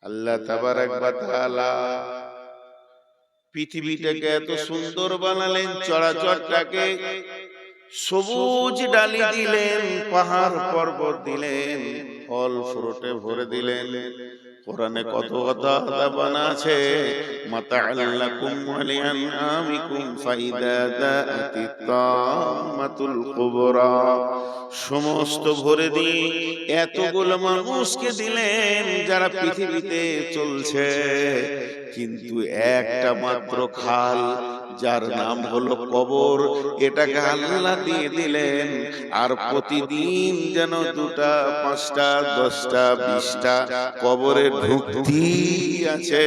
আল্লাহ তাবারাক ওয়া তাআলা পৃথিবীটাকে এত সুন্দর বানালেন, চরাচরটাকে সবুজ ডালি দিলেন, পাহাড় পর্বত দিলেন, ফল ফ্রুটে ভরে দিলেন। কোরআনে কত কথা বানা আছে, মাতাআল্লাকুম ওয়া লিআনআমিকুম ফাইদা যাআতিত তাম্মাতুল কুবরা। সমস্ত ভরে দিয়ে এতগুলো মানুষকে দিলেন যারা পৃথিবীতে চলছে, কিন্তু একটা মাত্র খাল যার নাম হলো কবর, এটাকে আল্লাহ দিয়ে দিলেন। আর প্রতিদিন যেন 2টা 5টা 10টা 20টা কবরে ঢুকতি আছে।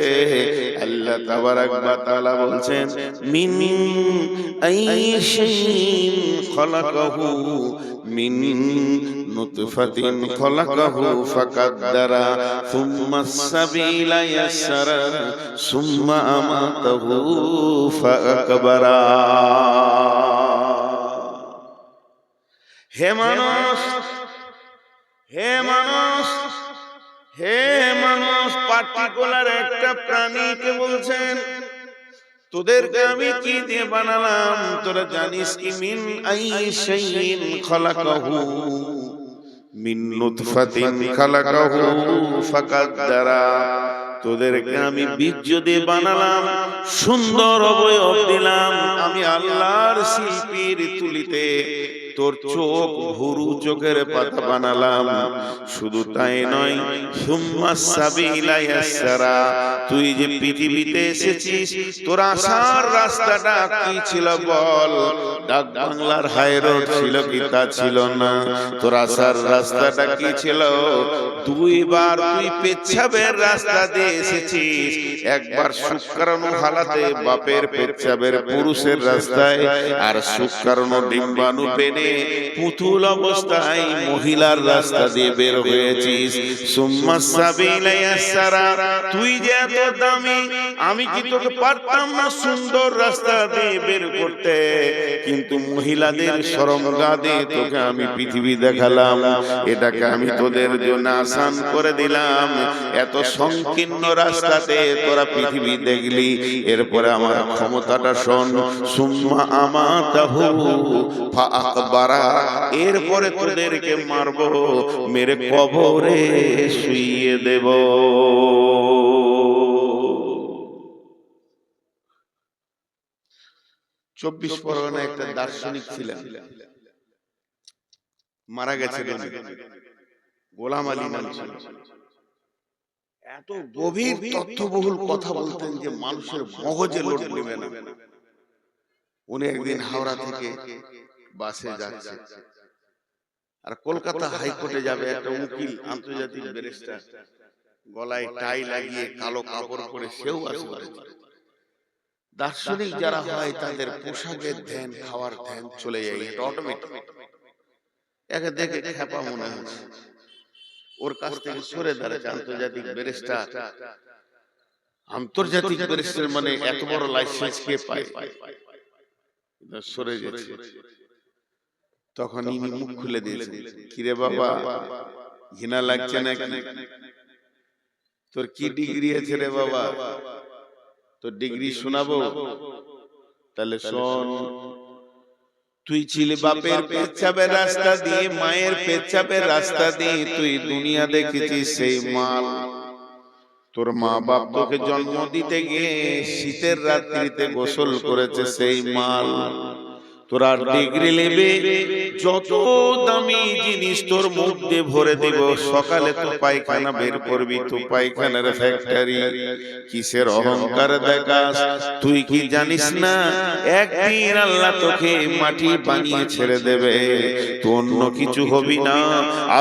আল্লাহ তাবারাক ওয়া তাআলা বলছেন, মিন আইশিন খলাকাহু মিন নুতফাতিন খলাকাহু ফাকাদ্দারা সুম্মা সাবিলা ইয়াসসারা সুম্মা আমাতাহু ফাআকবারা। হে মানুষ, হে মানুষ, হে মানুষ, পার্টিকুলার একটা প্রাণীকে বলছেন, তোদেরকে আমি কি দিয়ে বানালাম তোরা জানিস কি? মিন আইশাইন খলাকাহু মিন নুতফাতিন খলাকাহু ফাকাদ্দারা। তোদেরকে আমি বীর্য দিয়ে বানালাম, সুন্দর অবয়ব দিলাম। আমি আল্লাহর শিল্পীর তুলিতে তোর চোখ ভুরু চোখের পাতা বানালাম। শুধু তাই নয়, সুম্মা সাবিলা ইয়াসসারা। তুই যে পৃথিবীতে এসেছিস, তোর আসার রাস্তাটা কি ছিল বল? ডাক বাংলার হাই রোড ছিল কি? তা ছিল না। তোর আসার রাস্তাটা কি ছিল? 2 বার তুই পেচ্ছাবের রাস্তা দিয়ে এসেছিস। একবার শুক্রাণু হালাতে বাপের পেচ্ছাবের পুরুষের রাস্তায়, আর শুক্রাণু ডিম্বাণু পেনে পুতুল অবস্থায় মহিলার রাস্তা দিয়ে বের হয়েছিস। সুম্মা সাবিলা ইয়াসসারা। তুই যে এত দামি, আমি কি তোকে পারতাম না সুন্দর রাস্তা দিয়ে বের করতে? কিন্তু মহিলাদের শরমগা দিয়ে তোকে আমি পৃথিবী দেখালাম। এটাকে আমি তোদের জন্য আসান করে দিলাম। এত সংকীর্ণ রাস্তাতে তোরা পৃথিবী দেখলি। এরপরে আমার ক্ষমতাটা শোন, সুম্মা আমাতাহু ফাআকবারা। এরপরে তোদেরকে মারবো, মেরে কবরে শুইয়ে দেব। 24 পরগনায় একটা দার্শনিক ছিলেন, মারা গেছিলেন, গোলাম আলী নাম ছিল। এত গভীর তথ্যবহুল কথা বলতেন যে মানুষের মগজে লোড নেবে না। উনি একদিন হাওড়া থেকে বাসে যাচ্ছে, আর কলকাতা হাইকোর্টে যাবে। একটা উকিল, আন্তর্জাতিক ব্যারিস্টার, গলায় টাই লাগিয়ে কালো কাপড় পরে সেও আসে। দার্শনিক যারা হয় তাদের পোশাকের ধ্যান, খাওয়ার ধ্যান চলে যায়, এটা অটোমেটিক। একে দেখে খ্যাপা মনে হচ্ছে, ওর কাছ থেকে সরে দাঁড়াচ্ছে। আন্তর্জাতিক ব্যারিস্টার, আন্তর্জাতিক ব্যারিস্টার মানে এত বড় লাইসেন্স কে পায়? সরে গেছে। তখন ইনি মুখ খুলে দিয়েছেন, কিরে বাবা, ঘৃণা লাগছে নাকি? তোর কি ডিগ্রি আছে রে বাবা? তোর ডিগ্রি শোনাবো? তাহলে শোন, তুই ছিলি বাপের পেচ্ছাবের রাস্তা দিয়ে, মায়ের পেচ্ছাবের রাস্তা দিয়ে তুই দুনিয়া দেখেছিস। সেই মাল, তোর মা বাপ তোকে জন্ম দিতে গিয়ে শীতের রাত্রিতে গোসল করেছে, সেই মাল। তোরা ডিগ্রি নেবে, যত দামি জিনিস তোর মুখ দিয়ে ভরে দিব। সকালে তো পায়খানা বের করবি, তো পায়খানার ফ্যাক্টরি। কিসের অহংকার দেখাস? তুই কি জানিস না একদিন আল্লাহ তোকে মাটি বানিয়ে ছেড়ে দেবে, তো অন্য কিছু হবি না।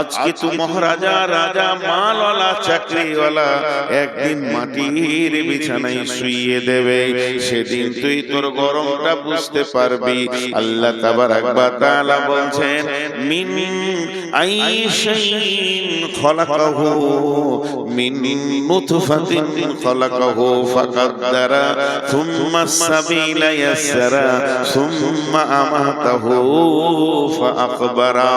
আজকে তুই মহারাজা, রাজা, মালওয়ালা, চাকরিওয়ালা, একদিন মাটির বিছানায় শুইয়ে দেবে। সেদিন তুই তোর গরমটা বুঝতে পারবি। আল্লাহ তাবারাক ওয়া তাআলা বলছেন, মিন আইশাইন খলাকাহু মিন নুতফাতিন খলাকাহু ফাকাদ্দারা সুম্মা সাবিলা ইয়াসসারা সুম্মা আমাতাহু ফাআকবারা।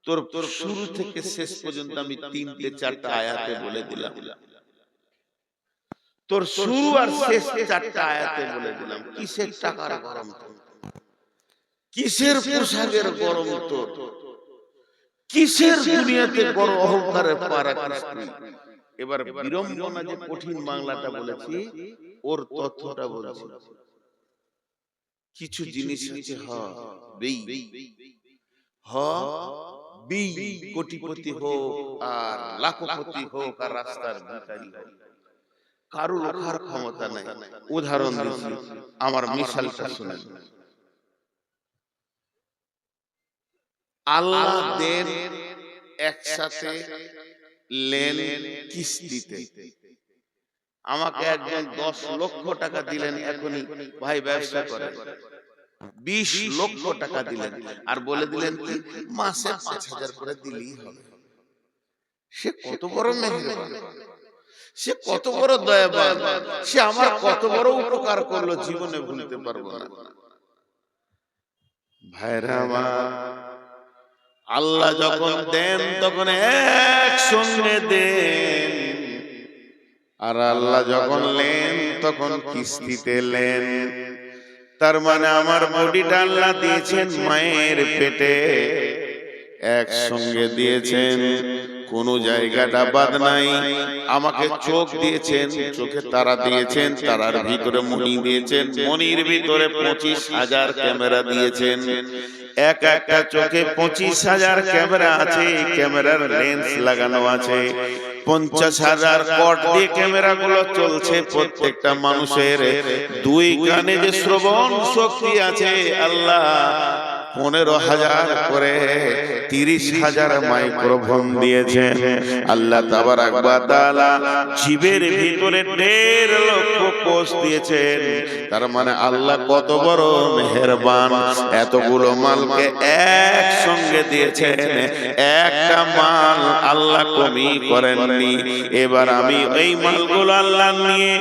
তোর শুরু থেকে শেষ পর্যন্ত আমি 3-4টা আয়াতে বলে দিলাম, তোর শুরু আর শেষ 4টা আয়াতে বলে দিলাম। কিসের টাকার গরম তোর, কিসের পোশাকের গরম তোর, কিসের দুনিয়াতে বড় অহংকারের পারাক্রস তুই। এবার বিড়ম্বনা যে কঠিন বাংলাটা বলেছি ওর তথ্যটা বলছি। কিছু জিনিস আছে কোটিপতি হোক আর লাখপতি হোক আর রাস্তার ভিখারি হোক, কারো লোকার ক্ষমতা নাই। উদাহরণ দিচ্ছি, আমার মিশালটা শুনেন। আল্লাহ দেন একসাথে লেন কিস্তিতে। আমাকে একজন 10 লক্ষ টাকা দিলেন, এখনই ভাই ব্যবসা করেন, 20 লক্ষ টাকা দিলেন আর বলে দিলেন কি মাসে 5000 করে দিলেই হবে। সে কত বড় মেহেরবান, সে কত বড় দয়াবান, সে আমার কত বড় উপকার করলো, জীবনে ভুলতে পারবো না। ভাইরা আমার, আল্লাহ যখন দেন তখন একসঙ্গে দেন, আর আল্লাহ যখন লেন তখন কিস্তিতে লেন। তার মানে আমার বডিটা আল্লাহ দিয়েছেন মায়ের পেটে, একসঙ্গে দিয়েছেন, কোন জায়গাটা বাদ নাই। আমাকে চোখ দিয়েছেন, চোখে তারা দিয়েছেন, তারার ভিতরে মণি দিয়েছেন, মণির ভিতরে 25,000 ক্যামেরা দিয়েছেন। এক একটা চোখে 25,000 ক্যামেরা আছে, ক্যামেরার লেন্স লাগানো আছে। 50,000 কট দিয়ে ক্যামেরা গুলো চলছে। প্রত্যেকটা মানুষের 2 কানে যে শ্রবণ শক্তি আছে, আল্লাহ 15,000 করে 30,000 মাইক্রোফোন দিয়েছেন। আল্লাহ তাবারাক ওয়া তাআলা জীবের ভিতরে 1.5 লক্ষ কোষ দিয়েছেন। তার মানে আল্লাহ কত বড় মেহেরবান, এতগুলো মালকে একসঙ্গে দিয়েছেন, একটা মাল আল্লাহ কমি করেননি। এবার আমি এই মালগুলো আল্লাহ নিয়ে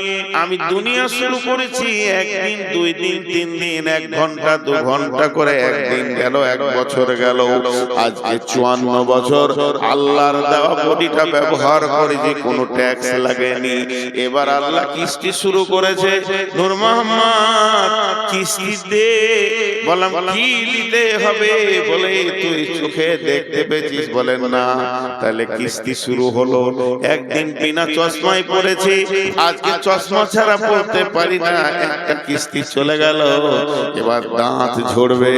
আমি দুনিয়া শুরু করেছি। একদিন, 2 দিন, 3 দিন, 1 ঘন্টা, 2 ঘন্টা করে, একদিন গেল, 1 বছর গেল, আজকে 54 বছর আল্লাহর দেওয়া বডিটা ব্যবহার করেছি, কোনো ট্যাক্স লাগেনি। এবার আল্লাহ কিস্তি শুরু করেছে। নূর মোহাম্মদ কিস্তি দে। বললাম কি দিতে হবে? বলে তুই চোখে দেখতে পেয়েছিস? বলেন না। তাহলে কিস্তি শুরু হলো। একদিন বিনা চশমায় পড়েছি, আজকে চশমা ছাড়া পড়তে পারি না, একটা কিস্তি চলে গেল। এবার দাঁত ঝরবে,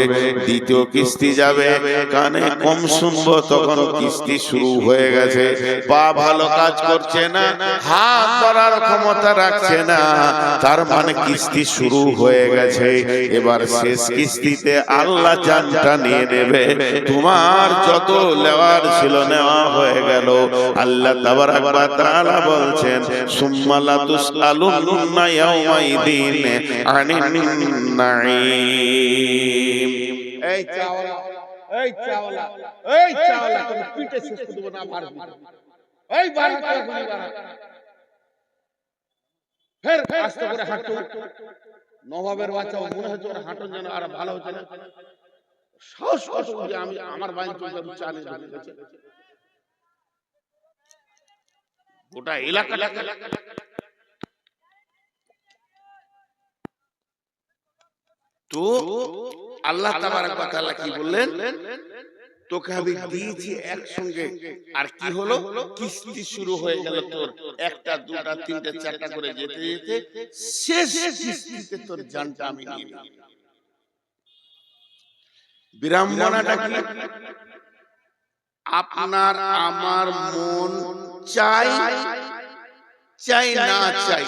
দ্বিতীয় কিস্তি যাবে, কানে কম শুনবো, তখন কিস্তি শুরু হয়ে গেছে। পা ভালো কাজ করছে না, হাত ধরার ক্ষমতা রাখছে না, তার মানে কিস্তি শুরু হয়ে গেছে। এবার শেষ কিস্তিতে আল্লাহ জানটা নিয়ে নেবে। তোমার যত নেওয়ার ছিল নেওয়া হয়ে গেল। আল্লাহ তাবারাক ওয়া তাআলা বলছেন, সুম্মা লা তুসআলুন্না ইয়াওমাইদিন আনিন নাঈম। এই চাওয়ালা, এই চাওয়ালা, এই চাওয়ালা, তুমি পিটে শেষ করে দেব না পারবি। এই বাড়ি করে গুলি বাড়া, ফের আস্তে করে হাঁটো। নবাবের বাচ্চা মনে হচ্ছে ওর হাঁটন যেন আর ভালো হচ্ছে না। সাহস কত যে আমি আমার বাইন চলে চালে ঢুকে গেছে। গোটা এলাকা তো আল্লাহ তাবারাক ওয়া তাআলা কি বললেন? তোকে আমি দিয়েছি একসঙ্গে। আর কি হলো? কিস্তি শুরু হয়ে গেল তোর। 1টা 2টা 3টা 4টা করে যেতে যেতে শেষ কিস্তিতে তোর জানটা আমি নিয়ে নিই। বিড়ম্বনাটা কি? আপনার আমার মন চাই চাই না চাই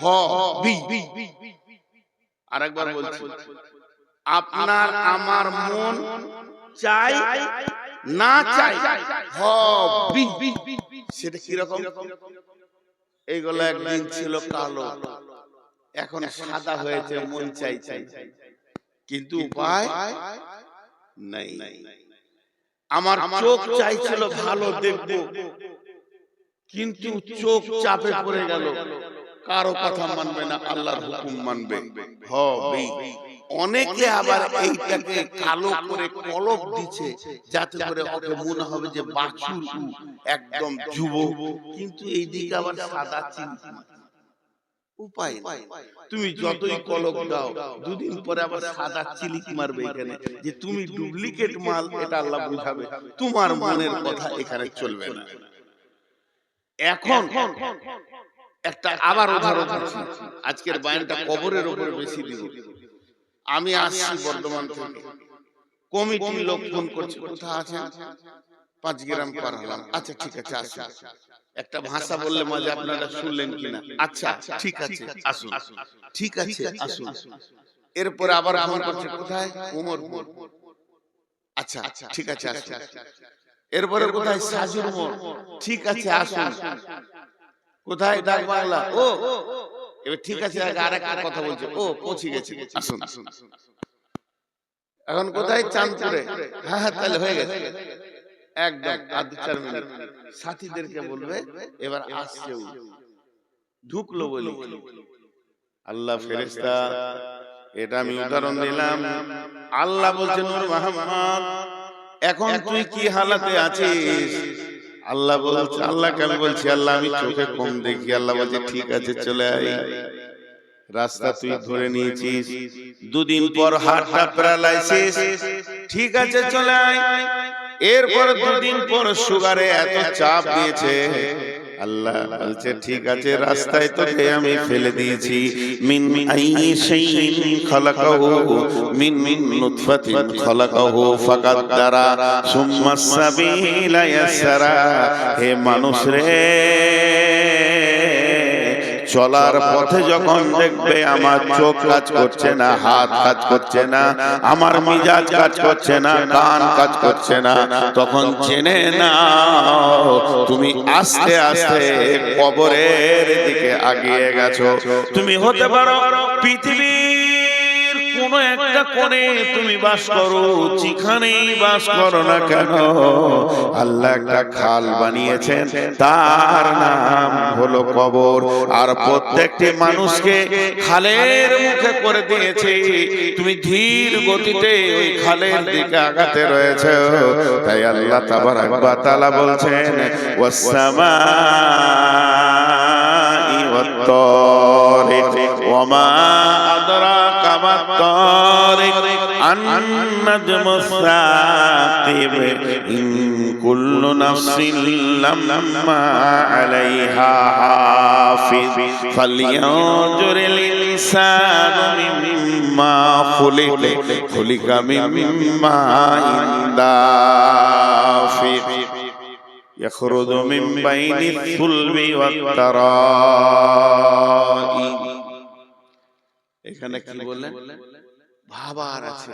হবি। আরেকবার বলছি, আপনার আমার মন চাই না চাই হবি। সেটা কি রকম? এইগুলো একদিন ছিল কালো, এখন সাদা হয়েছে, মন চাই চাই, কিন্তু উপায় নাই। আমার চোখ চাইছিল ভালো দেখবো, কিন্তু চোখ চাপে পড়ে গেল। কারো কথা মানবে না, আল্লাহর হুকুম মানবে। হবি। অনেকে আবার এইটাকে কালো করে কলপ দিচ্ছে যাতে করে ওকে মনে হবে যে বাছুর একদম যুবক, কিন্তু এইদিকে আবার সাদা চিনি। উপায় নাই, তুমি যতই কলক দাও দুদিন পরে আবার সাদা চিলিক মারবে এখানে যে তুমি ডুপ্লিকেট মাল, এটা আল্লাহ বুঝাবে। তোমার মনের কথা এখানে চলবে না। এখন একটা আবার উদাহরণ দিচ্ছি, আজকের বয়ানটা কবরের উপরে বেশি দিব। আমি আসছি বর্ধমান থেকে, কমিটির লোক ফোন করছে, কোথায় আছেন? 5 গ্রাম পার হলাম। আচ্ছা ঠিক আছে আসুন। একটা ভাষা বললে মাঝে আপনারা শুনলেন কিনা? আচ্ছা ঠিক আছে আসুন, ঠিক আছে আসুন। এরপরে আবার ফোন করছে, কোথায়? উমরপুর। আচ্ছা ঠিক আছে আসুন। এরপরে কোথায়? সাজুর মোড়। ঠিক আছে আসুন। কোথায়? ডাক বাংলা। ও এবার ঠিক আছে, আর একটা কথা বলছে, ও পৌঁছে গেছে আসুন। এখন কোথায়? চাঁদপুরে। হ্যাঁ হ্যাঁ তাহলে হয়ে গেছে একদম। আর 2-4 মিনিট সাথীদেরকে বলবে এবার আসছে, ঢুকলো বলি। আল্লাহ ফেরেশতা, এটা আমি উদাহরণ দিলাম। আল্লাহ বলছেন, নূর মুহাম্মদ এখন তুই কি হালাতে আছিস? আল্লাহ বলছে, আল্লাহকে আমি বলছি, আল্লাহ আমি চোখে কম দেখি। আল্লাহ বলছে ঠিক আছে চলে আয়। রাস্তা তুই ধরে নিয়েছিস, 2 দিন পর হার্টটা প্যারালাইসিস, ঠিক আছে চলে আয়। এরপর 2 দিন পর সুগারে এত চাপ দিয়েছে। আল্লাহ বলছে ঠিক আছে, রাস্তায় তোকে আমি ফেলে দিয়েছি। মিন আইয়ি শাইইন খালাকাহু মিন নুতফাতিন খালাকাহু ফাকাদ্দারা সুম্মা সাবিলা ইয়াসরা। হে মানুষ রে, চলার পথে যখন দেখবে আমার চোখ কাজ করছে না, হাত কাজ করছে না, আমার মিজাজ কাজ করছে না, কান কাজ করছে না, তখন জেনে নাও তুমি আস্তে আস্তে কবরের দিকে এগিয়ে গেছো। তুমি হতে পারো পৃথিবীর কোন একটা কোণে তুমি বাস করো, যেখানেই বাস করো না কেন, আল্লাহ একটা খাল বানিয়েছেন, তার নাম হলো কবর। আর প্রত্যেকটি মানুষকে খালের মুখে করে দিয়েছে, তুমি ধীর গতিতে ওই খালের দিকে আগাতে রয়েছে। তাই আল্লাহ তাবারাক ওয়া তাআলা বলছেন, ওয়াস-সামাই ওয়াত-তারিক ওয়া-মা আদরাকা মাত-তারিক আন-নাজমুস সাকিব ইন কুল্লু নাফসিন লাম্মা আলাইহা হাফিজ ফালইয়ানজুরিল ইনসানু মিম্মা খুলিকা মিম্মা ইনদাফিক ইয়াখরুজু মিন বাইনিস সুলবি ওয়াত তারাইব। এখানে কি বললেন? ভাবার আছে,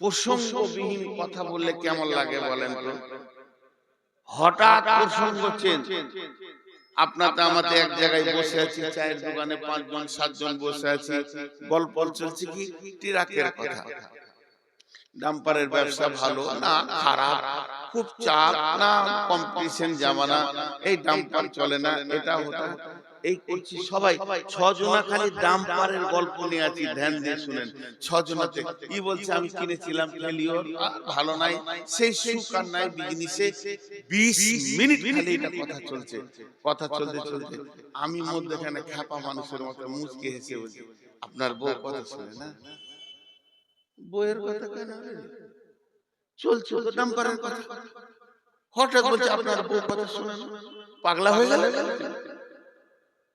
প্রসঙ্গবিহীন কথা বললে কেমন লাগে বলেন তো? হঠাৎ প্রসঙ্গ চেঞ্জ। আপনাতে আমাতে এক জায়গায় বসে আছি, চায়ের দোকানে 5 জন 7 জন বসে আছি, গল্প চলছে কি ট্রাকের কথা। ডাম্পারের ব্যবসা ভালো না খারাপ, খুব চাপ না কম্পিটিশন জামানা, এই ডাম্পার চলে না, এটা হতো এই করছি। সবাই 6 জনা খালি ডাম্পারের গল্প নিয়ে আছি, ধ্যান দিয়ে শুনেন। 6 জনাতে ই বলছে আমি কিনেছিলাম ফেলিওর, ভালো নাই, সেই সুকার নাই বিজনেসে। 20 মিনিট খালি এটা কথা চলছে। কথা চলতে চলতে আমি মধ্যখানে খ্যাপা মানুষের মতো মুচকে হেসে বলছি, আপনার বউ কথা শুনে না? বইয়ের কথা কেন চলছে তো ডাম্পারের কথা। হঠাৎ বলছে আপনার বউ কথা শুনে না, পাগলা হয়ে গেল।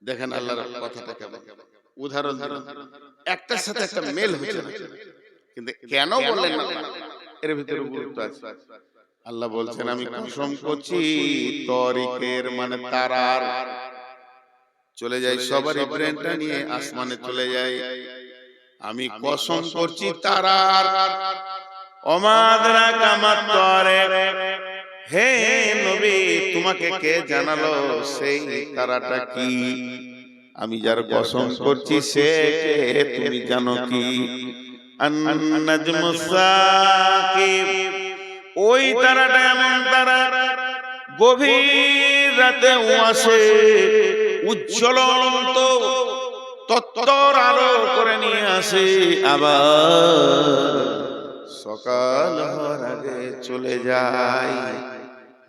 দেখেন আল্লাহর কথাটা কেমন উদাহরণ দিলেন, একটার সাথে একটা মেল হচ্ছে না, কিন্তু কেন বললেন না এর ভিতরে গুরুত্ব আছে। আল্লাহ বলছেন আমি কসম করছি, তরিকের মানে তারার, চলে যাই সবারই ব্রেনটা নিয়ে আসমানে চলে যায়। আমি কসম করছি তারার, ওমাদরাকা মাত-তারিক, হে নবী তোমাকে কে জানালো সেই তারাটা কি? আমি যার কসম করছি সে তুমি জানো কি? আন-নাজমুস সাকিব, ওই তারাটা এমন তারা গভীর রাতে আসে, উজ্জ্বলন্ত তত্তর আলো করে নিয়ে আসে, আবার সকাল হওয়ার আগে চলে যায়।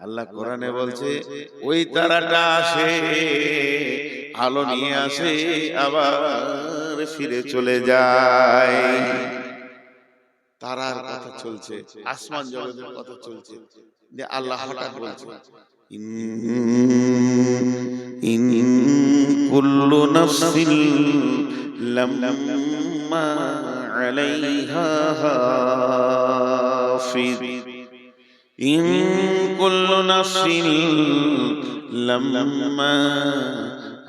আল্লাহ কোরআনে বলছে ওই তারাটা আসে, আলো নিয়ে আসে, আবার ফিরে চলে যায়। তারার কথা চলছে, আসমান জগতের কথা চলছে, যে আল্লাহ হঠাৎ বলছে ইন কুল্লু নাফসিন লাম্মা আলাইহা হাফিজ, ইন কুল্লু নাফসিন লাম্মা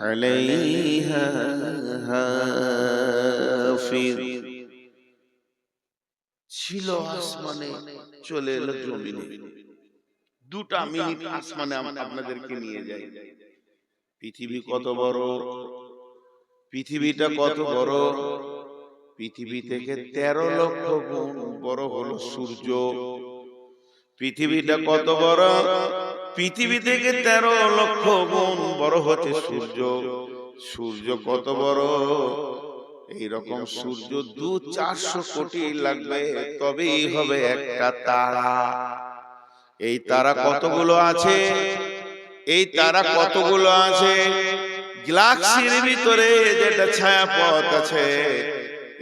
আলাইহা হাফিজ। ছিল আসমানে, চলে এলো জমিনে। 2টা মিনিট আসমানে আপনাদেরকে নিয়ে যাই। পৃথিবী কত বড়, পৃথিবীটা কত বড়, পৃথিবী থেকে 13 লক্ষ গুণ বড় হলো সূর্য। পৃথিবীটা কত বড়, পৃথিবী থেকে 13 লক্ষ গুণ বড় হচ্ছে সূর্য। সূর্য কত বড়, এইরকম সূর্য 200-400 কোটি লাগবে তবেই হবে একটা তারা। এই তারা কতগুলো আছে, এই তারা কতগুলো আছে, গ্যালাক্সির ভিতরে যেটা ছায়াপথ আছে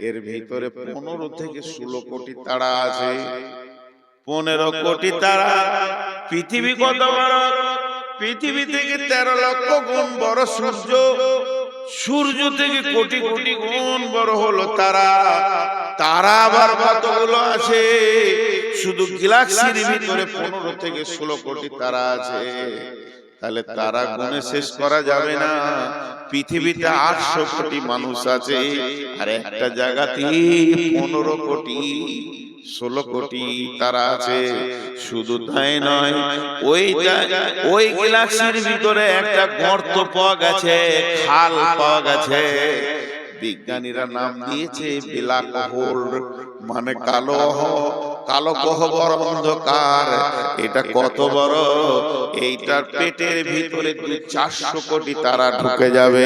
এর ভিতরে 15 থেকে 16 কোটি তারা আছে। 15 কোটি তারা। পৃথিবী কত বড়, পৃথিবী থেকে 13 লক্ষ গুণ বড় সূর্য। সূর্য থেকে কোটি কোটি গুণ বড় হলো তারা। তারা আবার কতগুলো আছে, শুধু গ্যালাক্সির ভিতরে 15 থেকে 16 কোটি তারা আছে। তাহলে তারা গুণে শেষ করা যাবে না। পৃথিবীতে 800 কোটি মানুষ আছে, আর একটা জায়গাতে 15 কোটি 16 কোটি তারা আছে। শুধু তাই নয়, ওই গ্যালাক্সির ভিতরে একটা গর্ত পাওয়া গেছে, খাল পাওয়া গেছে। বিজ্ঞানীরা নাম দিয়েছে ব্ল্যাক হোল, মানে কালো গহ্বর, অন্ধকার। এটা কত বড়, এইটার পেটের ভিতরে 400 কোটি তারা ঢুকে যাবে।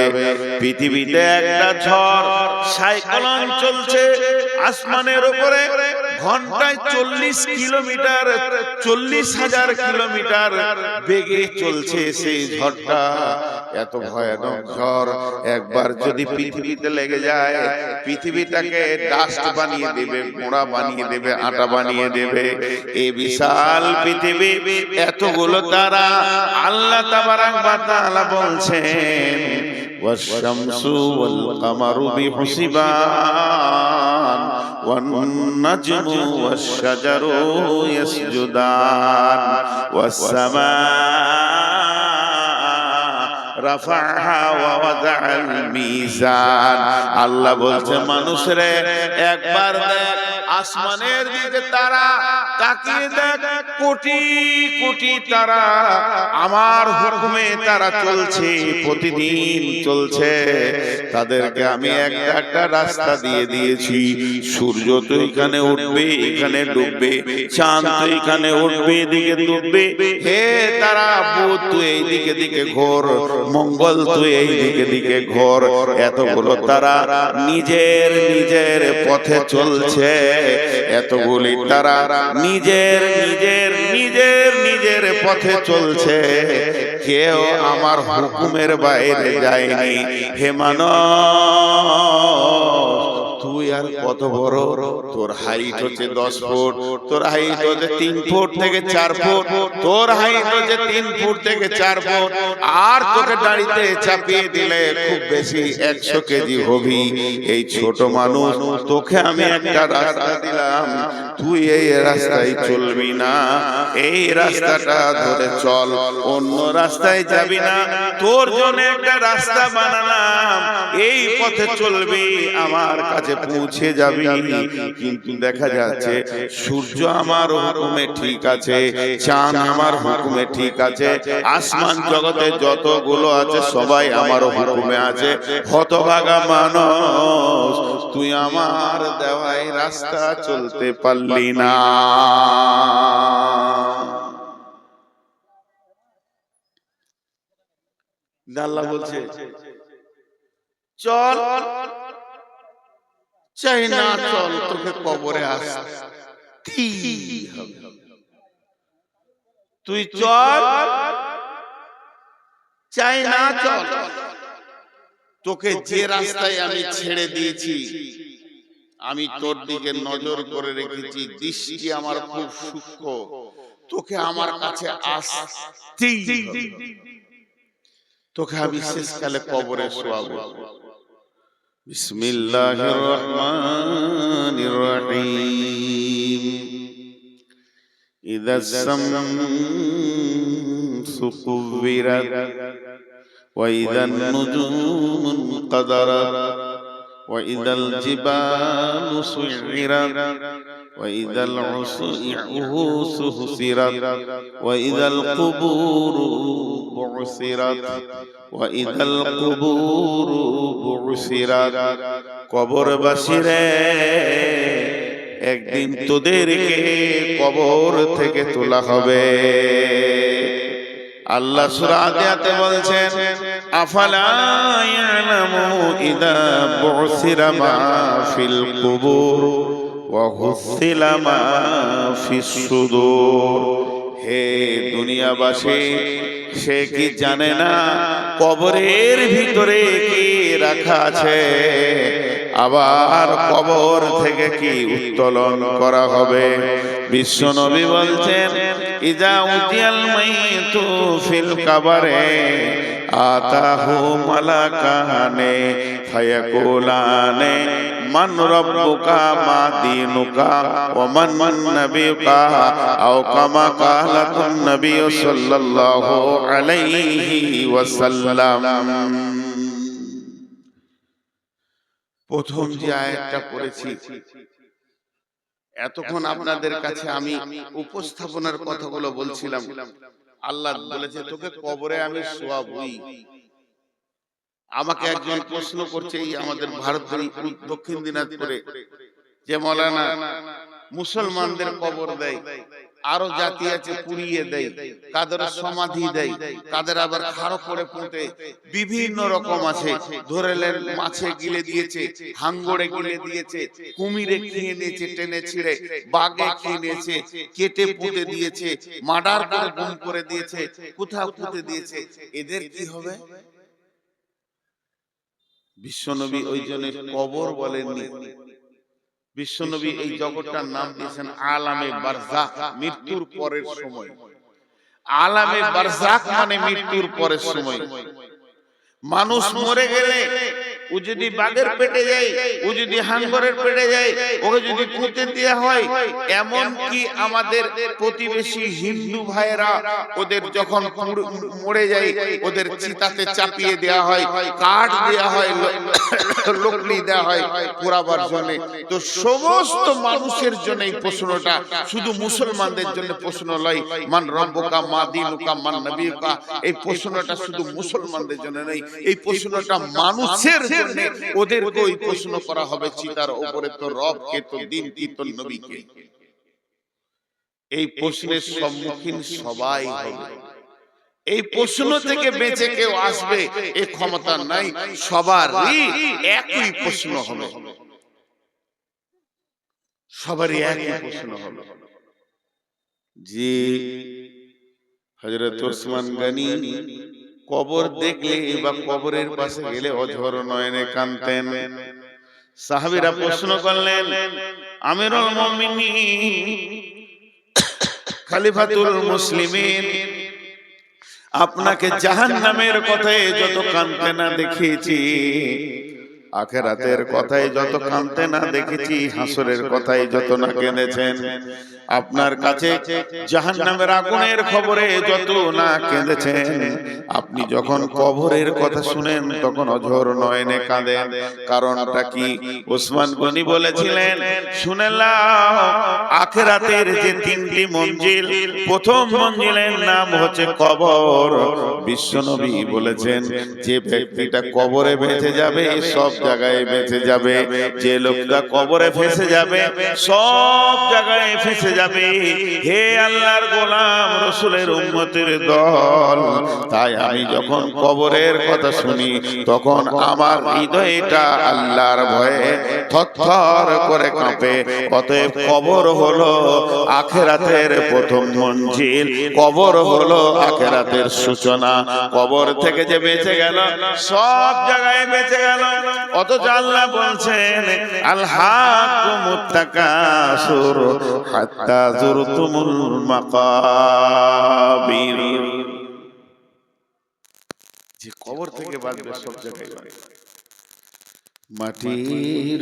পৃথিবীতে একটা ঝড় সাইক্লোন চলছে আসমানের উপরে, ঘন্টায় 40 কিলোমিটার, 40,000 কিলোমিটার বেগে চলছে সেই ঝড়টা। এত ভয়ানক ঝড় একবার যদি পৃথিবীতে লেগে যায়, পৃথিবীটাকে ডাস্ট বানিয়ে দেবে, মোড়া বানিয়ে দেবে, আটা বানিয়ে দেবে। এই বিশাল পৃথিবী, এতগুলো তারা। আল্লাহ তাবারাক ওয়া তাআলা বলছেন ওয়াশ-শামসু ওয়াল-কামারু বিহুসবান ওয়ান-নাজমু ওয়াশ-শাজারু ইয়াসজুদান ওয়াস-সামা রাফাহা ওয়া ওয়াদাআল মিজান। আল্লাহ বলছে মানুষরে একবার দেখ আসমানের দিকে, তারা তাকিয়ে দেখ, কোটি কোটি তারা আমার হুকুমে তারা চলছে, প্রতিদিন চলছে। তাদেরকে আমি একটা একটা রাস্তা দিয়ে দিয়েছি। সূর্য তো এখানে উঠবে, এখানে ডুববে, চাঁদ তো এখানে উঠবে, এদিকে ডুববে। হে তারা, বুধ তুই এই দিকে দিকে ঘোর, মঙ্গল তুই এই দিকে দিকে ঘোর। এতগুলো তারা নিজের নিজের পথে চলছে। এতগুলি তারা নিজের নিজের নিজের নিজের পথে চলছে, কেউ আমার হুকুমের বাইরে যায়নি। হে মানব, তুই আর কত বড়, তোর হাইট হচ্ছে 10 ফুট, তোর হাইট হচ্ছে 3 ফুট থেকে 4 ফুট, তোর হাইট হচ্ছে 3 ফুট থেকে 4 ফুট। আর তোকে দাঁড়িতে চাপিয়ে দিলে খুব বেশি 100 কেজি হবি। এই ছোট মানুষ, তোকে আমি একটা রাস্তা দিলাম, তুই এই রাস্তায় চলবি না, এই রাস্তাটা ধরে চল, অন্য রাস্তায় যাবি না। তোর জন্য একটা রাস্তা বানালাম, এই পথে চলবি, আমার কাছে পৌঁছে যাবি। কিন্তু দেখা যাচ্ছে সূর্য আমার হুকুমে ঠিক আছে, চাঁদ আমার হুকুমে ঠিক আছে, আসমান জগতে যতগুলো আছে সবাই আমার হুকুমে আছে। হতভাগা মানুষ, তুই আমার দেওয়াই রাস্তা চলতে পারলি না। আল্লাহ বলছে চল, চাই না চল, তোকে কবরে আসতেই হবে। তুই চল, চাই না চল, তোকে যে রাস্তায় আমি ছেড়ে দিয়েছি, আমি তোর দিকে নজর করে রেখেছি, দৃষ্টি আমার খুব সূক্ষ্ম, তোকে আমার কাছে আসতেই হবে। তোকে আমি শেষকালে কবরে শোয়াবো। বিসমিল্লাহির রহমানির রহিম। ইযা শামসু কুবিরাত ওয়া ইযান নুজুমু কাদারাত ওয়া ইযাল জিবালু সুইরাত ওয়া ইযাল উসু হুসিরাত ওয়া ইযাল কুবুরু বুসিরাত ওয়া ইযাল কুবুরু বুসিরাত। কবরবাসীরে, একদিন তোদেরকে কবর থেকে তোলা হবে। আল্লাহ সূরা আদিয়াতে বলছেন, আফালা ইয়ালামু ইযা বুসিরা মা ফিল কুবুর ওয়া হুসিলা মা ফিস সুদূর। হে দুনিয়াবাসী, সে কি জানে না কবরের ভিতরে কি রাখা আছে, আবার কবর থেকে কি উত্তোলন করা হবে। বিশ্বনবী বলছেন, ইযা উতিয়াল মাইতু ফিল কাবারে আতাহু মালাকানে ফায়াকুলানে মান রাব্বুকা মা দীনুকা ওয়া মান নাবিয়ুকা আও কামা কালাতুন নবী সাল্লাল্লাহু আলাইহি ওয়াসাল্লাম। প্রথম যে আয়াতটা পড়েছি, এতক্ষণ আপনাদের কাছে আমি উপস্থাপনার কথাগুলো বলছিলাম। আল্লাহ বলেছে, তোকে কবরে আমি শোয়াবই। আমাকে একজন প্রশ্ন করছে, এই আমাদের ভারতের দক্ষিণ দিনাজপুরে যে মৌলানা মুসলমানদের কবর দেয়, আরো জাতি আছে পুড়িয়ে দেয়, কাদের সমাধি দেয়, কাদের আবার খাড়ো করে পুঁতে, বিভিন্ন রকম আছে। ধরেলেন মাছে গিলে দিয়েছে, হাঙ্গরে গিলে দিয়েছে, কুমিরে খেয়ে নিয়েছে টেনে ছিঁড়ে, বাঘে খেয়ে নিয়েছে, কেটে পুঁতে দিয়েছে, মার্ডার করে গুম করে দিয়েছে, কোথাও পুঁতে দিয়েছে। এদের কি হবে? বিশ্বনবী ওই জন্য কবর বলেননি। বিশ্বনবী এই জগৎটার নাম দিয়েছেন আলামে বারজাখ, মৃত্যুর পরের সময়। আলামে বারজাখ মানে মৃত্যুর পরের সময়। মানুষ মরে গেলে ও যদি বাঘের পেটে যায়, ও যদি হাঙ্গরের পেটে যায়, ওকে যদি পুঁতে দেওয়া হয়, এমন কি আমাদের প্রতিবেশী হিন্দু ভাইরা ওদের যখন মরে যায়, ওদের চিতাতে চাপিয়ে দেওয়া হয়, কাঠ দেওয়া হয়, লকড়ি দেওয়া হয় পোড়াবার জন্য। তো সমস্ত মানুষের জন্য এই প্রশ্নটা, শুধু মুসলমানদের জন্য প্রশ্ন নয়। মান রব্বুকা মা দীনুকা মান নবিয়ুকা, এই প্রশ্নটা শুধু মুসলমানদের জন্য নয়, এই প্রশ্নটা মানুষের জন্য। ওদেরকে ওই প্রশ্ন করা হবে, চিতার উপরে তো রব কে, তো দিন কি, তো নবী কে। এই প্রশ্নের সম্মুখীন সবাই হবে। এই প্রশ্ন থেকে বেঁচে কেউ আসবে এই ক্ষমতা নাই, সবারই একই প্রশ্ন হবে, সবারই একই প্রশ্ন হবে। জি হযরত ওসমান গনি কবর দেখলে বা কবরের পাশে গেলে অঝর নয়নে কাঁদতেন। সাহাবীরা প্রশ্ন করলেন, আমিরুল মুমিনিন, খলিফাতুল মুসলিমিন, আপনাকে জাহান্নামের কথায় যত কাঁদতে না দেখেছি, আখিরাতের কথায় যত কাঁদতে না দেখেছি, হাসরের কথায় যত না কেঁদেছেন, আপনার কাছে জাহান্নামের আগুনের খবরে যত না কেঁদেছেন, আপনি যখন কবরের কথা শুনেন তখন অঝর নয়নে কাঁদেন। কারণটা কি? ওসমান গনি বলেছিলেন, শুনে নাও, আখিরাতের যে তিনটি মঞ্জিল, প্রথম মঞ্জিলের নাম হচ্ছে কবর। বিশ্বনবী বলেছেন, যে ব্যক্তিটা কবরে বেঁচে যাবে সব জায়গায় বেঁচে যাবে, যে লোকটা কবরে ফেসে যাবে সব জায়গায় ফেসে যাবে। হে আল্লাহর গোলাম, রাসূলের উম্মতের দল, তাই আমি যখন কবরের কথা শুনি তখন আমার হৃদয়টা আল্লাহর ভয়ে থরথর করে কাঁপে। অতএব কবর হলো আখিরাতের প্রথম মঞ্জিল, কবর হলো আখিরাতের সূচনা। কবর থেকে যে বেঁচে গেল সব জায়গায় বেঁচে গেল। অথচ আল্লাহ বলছেন আল হাকুমুত তাকাসুর হাত্তা যুরতুমুল মাকাবির, যে কবর থেকে বাঁচবে সব জায়গায় বাঁচবে। মাটির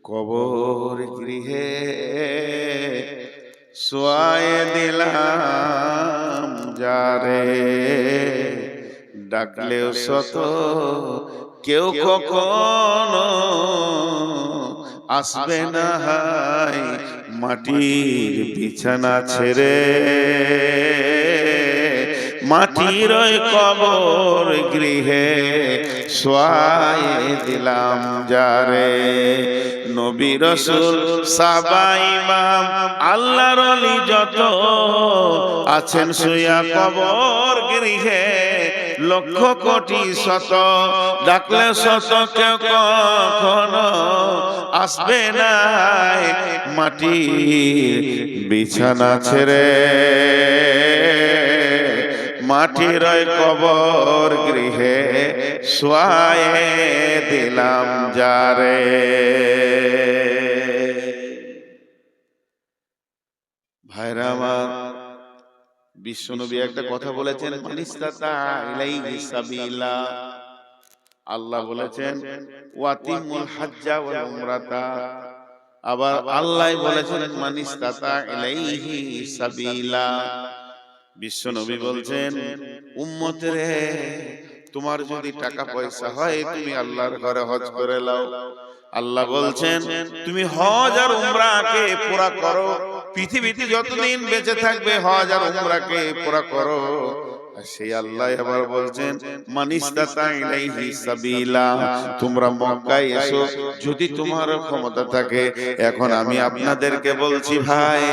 কবর গৃহে শোয়ায়ে দিলাম যারে, ডাকলেও শত কেউ কখনো আসবে না হায় মাটির বিছানা ছেড়ে। মাটির ওই কবর গৃহে শোয়ায়ে দিলাম যারে, নবী রাসূল সাহাবা ইমাম আল্লাহর ওলি যত আছেন শুয়া কবর গৃহে, লক্ষ কোটি শত ডাকলে শত কেউ কখনো আসবে না মাটির বিছানা ছেড়ে। মাটির ওই কবর গৃহে শোয়ায়ে দিলাম যারে। ভাইরা আমার, বিশ্বনবী একটা কথা বলেছেন, মানিস্তাতা ইলাইহি সাবিলা। আল্লাহ বলেছেন ওয়াতিমুল হাজ্জা ওয়াল উমরাতা। আবার আল্লাহ বলেছেন মানিস্তাতা ইলাইহি সাবিলা। বিশ্বনবী বলছেন উম্মতেরে, তোমার যদি টাকা পয়সা হয় তুমি আল্লাহর ঘরে হজ করে নাও। আল্লাহ বলছেন তুমি হজ আর উমরাকে পুরা করো, পৃথিবীতে যতদিন বেঁচে থাকবে হজ আর উমরাকে পুরা করো। সেই আল্লাহ আবার বলছেন মানিস্তাতা ইলাইহি সাবিলা, তোমরা মক্কায় এসো যদি তোমার ক্ষমতা থাকে। এখন আমি আপনাদেরকে বলছি ভাই,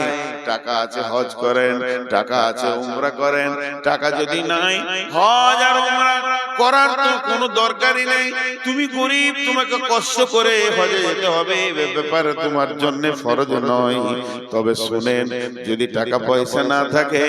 টাকা আছে হজ করেন, টাকা আছে উমরা করেন, টাকা যদি নাই হজ আর উমরা করার তো কোনো দরকারই নেই। তুমি গরিব, তোমাকে কষ্ট করে হজে যেতে হবে, ব্যাপার তোমার জন্য ফরজ নয়। তবে শুনেন, যদি টাকা পয়সা না থাকে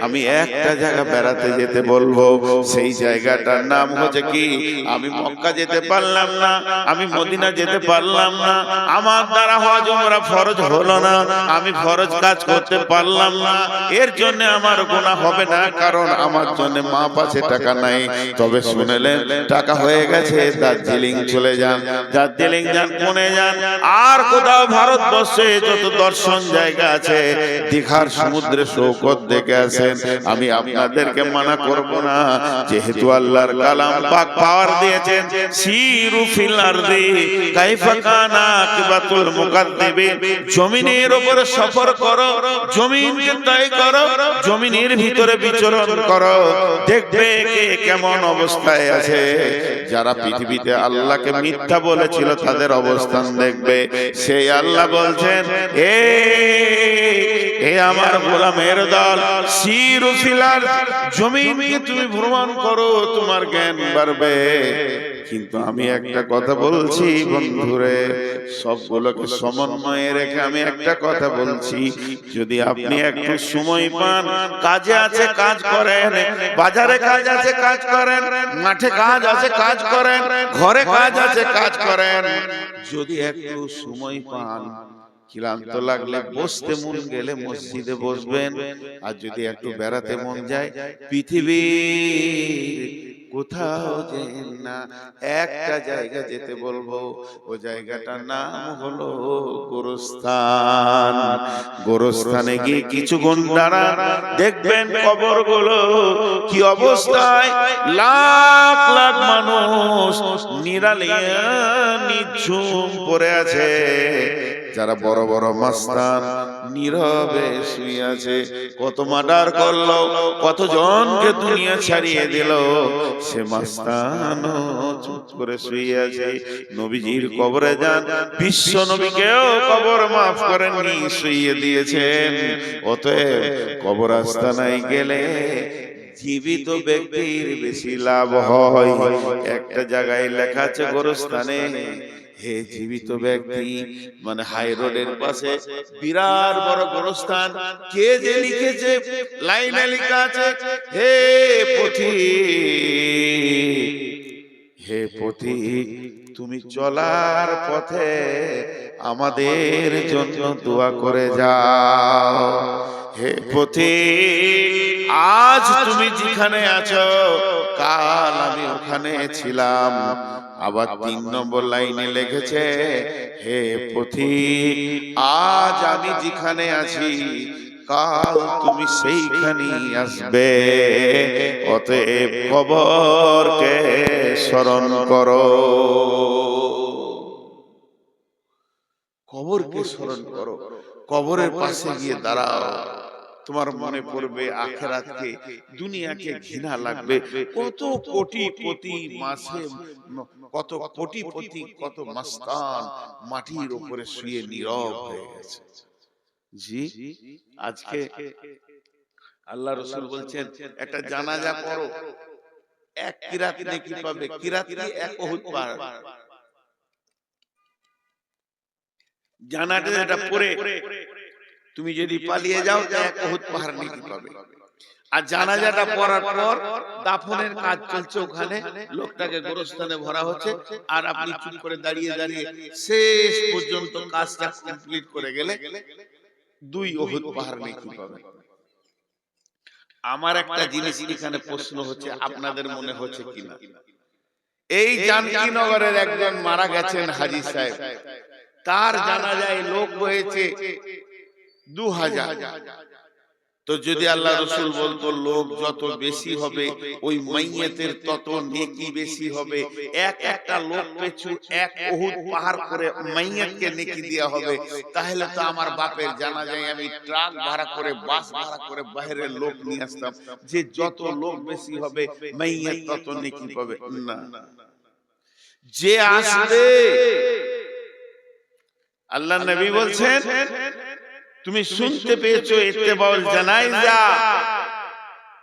আমি একটা জায়গা বেড়াতে যেতে বলবো, সেই জায়গাটার নাম হচ্ছে কি, আমি মক্কা যেতে পারলাম না, আমি মদিনা যেতে পারলাম না, আমার দ্বারা হজ উমরা ফরজ হলো না, আমি ফরজ কাজ করতে পারলাম না, এর জন্য আমার গুনাহ হবে না, কারণ আমার জন্য মা পাশে টাকা নাই। তবে শুনলেন টাকা হয়ে গেছে, দার্জিলিং চলে যান, দার্জিলিং যান, পুনে যান, আর কোথাও ভারতবর্ষে যত দর্শন জায়গা আছে, দীঘার সমুদ্রে সৈকত দেখে আসেন। আমি আপনাদেরকে মানা করব না, যেহেতু আল্লাহর কালাম পাক পাওয়ার দিয়েছেন, সিরু ফিল আরদি কাইফা কানা আকিবাতুল মুকাদ্দিবিন, জমিনের উপরে সফর করো, জমিনকে তয় করো, জমিনের ভিতরে বিচরণ করো, দেখবে কে কেমন অবস্থায় আছে। যারা পৃথিবীতে আল্লাহকে মিথ্যা বলেছিল তাদের অবস্থান দেখবে। সেই আল্লাহ বলছেন এ আমার গোলামের দল, সিরু ফিল আরদ, জমিনকে তুমি ভ্রমণ করো, তোমার জ্ঞান বাড়বে। কিন্তু আমি একটা কথা বলছি বন্ধুরে, সবগুলোকে সমন্বয়ে রেখে আমি একটা কথা বলছি, যদি আপনি একটু সময় পান, কাজে আছে কাজ করেন, বাজারে কাজ আছে কাজ করেন, মাঠে কাজ আছে কাজ করেন, ঘরে কাজ আছে কাজ করেন, যদি একটু সময় পান, ক্লান্ত লাগলে বসতে মন গেলে মসজিদে বসবেন, আর যদি একটু বেড়াতে মন যায় পৃথিবীর কোথাও যেন না, একটা জায়গা যেতে বলবো, ও জায়গাটার নাম হলো গোরস্থান। গোরস্থানে গিয়ে কিছুক্ষণ দাঁড়ান, দেখবেন কবরগুলো কি অবস্থায়, লাখ লাখ মানুষ নিরালিয়া নিঝুম পড়ে আছে। যারা বড় বড় মাস্তান নীরবে শুয়ে আছে, কত মার্ডার করলো, কত জনকে দুনিয়া ছাড়িয়ে দিল, সে মাস্তান চুপ করে শুয়ে আছে। নবীজির কবরে যান, বিশ্ব নবীকেও কবর মাফ করেননি, শুইয়ে দিয়েছেন। অতএব কবর আস্তানায় গেলে জীবিত ব্যক্তির বেশি লাভ হয়। একটা জায়গায় লেখা আছে গোরস্থানে, হে জীবিত ব্যক্তি, মানে হাই রোডের পাশে বিরাট বড় গোরস্থান, কে যে লিখেছে, লাইনে লেখা আছে, হে পথিক, হে পথিক, তুমি চলার পথে আমাদের জন্য দোয়া করে যাও। হে পথিক, আজ তুমি যেখানে আছো, কাল আমি ওখানে ছিলাম। আবার 3 নম্বর লাইনে লিখেছে, হে পথিক, আজ আমি যেখানে আছি, কাল তুমি সেইখানেই আসবে। অতএব কবরকে স্মরণ করো, কবরকে স্মরণ করো, কবরের পাশে গিয়ে দাঁড়াও। তোমার মনে পড়বে আখিরাতকে, দুনিয়াকে ঘৃণা লাগবে। কত কোটি কোটি মাসে, কত কোটি কোটি, কত মাস্তান মাটির উপরে শুয়ে নীরব হয়ে গেছে। জি, আজকে আল্লাহ রাসূল বলছেন, একটা জানাজা পড়ো, 1 কিরাত নেকি পাবে। কিরাত কি? 1 উহুদ পাহাড়। জানাজাটা পড়ে তুমি যদি পালিয়ে যাও, 1 উহুদ পাহাড় নেকি পাবে। আর জানাজাটা পড়ার পর দাফনের কাজ চলছে, ওখানে লোকটাকে গোরস্থানে ভরা হচ্ছে, আর আপনি চুপ করে দাঁড়িয়ে দাঁড়িয়ে শেষ পর্যন্ত কাজটা কমপ্লিট করে গেলে 2 উহুদ পাহাড় নেকি পাবে। আমার একটা জিনিস এখানে প্রশ্ন হচ্ছে, আপনাদের মনে হচ্ছে কিনা, এই জানকীনগরের একজন মারা গেছেন হাজী সাহেব, তার জানাজায় লোক হয়েছে 2000। তো যদি আল্লাহ রাসূল বলতো লোক যত বেশি হবে ওই মাইয়াতের তত নেকি বেশি হবে, একটা লোক পিছু 1 উহুদ পাহাড় করে মাইয়াতকে নেকি দেয়া হবে, তাহলে তো আমার বাপের জানাজায় আমি ট্রাক ভাড়া করে, বাস ভাড়া করে বাইরের লোক নিয়ে আসতাম, যে যত লোক বেশি হবে মাইয়াত তত নেকি পাবে। না, যে আসবে, আল্লাহ নবী বলছেন, তুমি শুনতে পেয়েছো ইত্তেবাউল জানাইজা,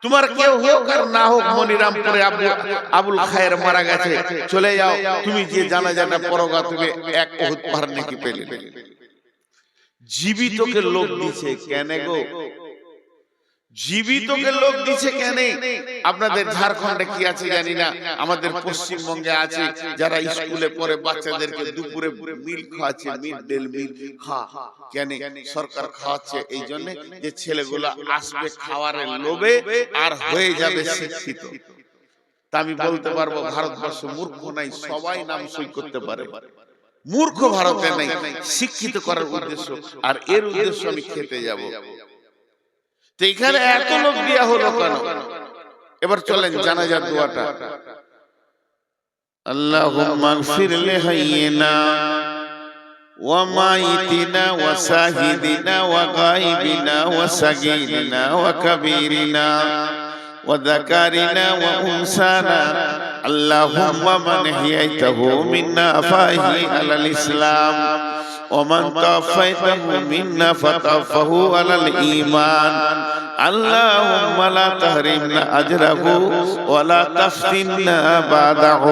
তোমার কেউ হোক আর না হোক, মনিরামপুরে আবুল খায়ের মারা গেছে, চলে যাও, তুমি যে জানাজাটা পড়োগা, তুমি 1 উহুদ পাহাড় নেকি পেলে। জীবিতকে লোক দিছে কেন গো? জীবিতকে লোক দিছে কেন? আপনাদের ঝাড়খণ্ডে কি আছে জানি না, আমাদের পশ্চিমবঙ্গে আছে, যারা স্কুলে পড়ে বাচ্চাদেরকে দুপুরে মিল খাওয়াচ্ছে, মিড ডে মিল কেন সরকার খাওয়াচ্ছে? এই জন্য যে ছেলেগুলো আসবে খাওয়ারের লোভে আর হয়ে যাবে শিক্ষিত। তা আমি বলতে পারবো ভারতবর্ষ মূর্খ নাই, সবাই নাম সই করতে পারে, মূর্খ ভারতে নাই, শিক্ষিত করার উদ্দেশ্য, আর এর উদ্দেশ্য আমি খেতে যাব। তো এখানে এত লোক দেয়া হলো কেন? এবার চলেন জানাজার দোয়াটা। আল্লাহুম্মা গফির লিহাইয়িনা ওয়া মাইতিনা ওয়া শাহিদিনা ওয়া গায়বিনা ওয়া সাগীরিনা ওয়া কাবীরিনা ওয়া যাকারিনা ওয়া উনসানা আল্লাহুম্মা মান হিয়াইতাহু মিন্না ফাহি আলাল ইসলাম ومن توفيته منا فتوفه على الإيمان اللهم لا تحرمنا أجره ولا تفتنا بعده।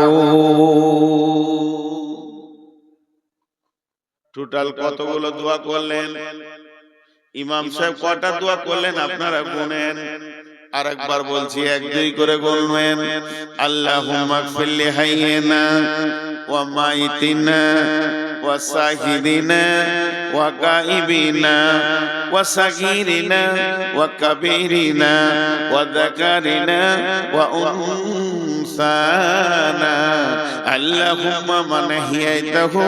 টোটাল কতগুলো দোয়া করলেন? ইমাম সাহেব কটা দোয়া করলেন আপনারা গুনেন। আরেকবার বলছি, 1-2 করে গুনবেন। আল্লাহুম্মা গফির লিহাইয়িনা ওয়া মাইতিনা ওয়া শাহিদিনা ওয়া গায়বিনা ওয়া সাগীরিনা ওয়া কাবীরিনা ওয়া যাকারিনা ওয়া উনসানা আল্লাহুম্মা মান হিয়াইতাহু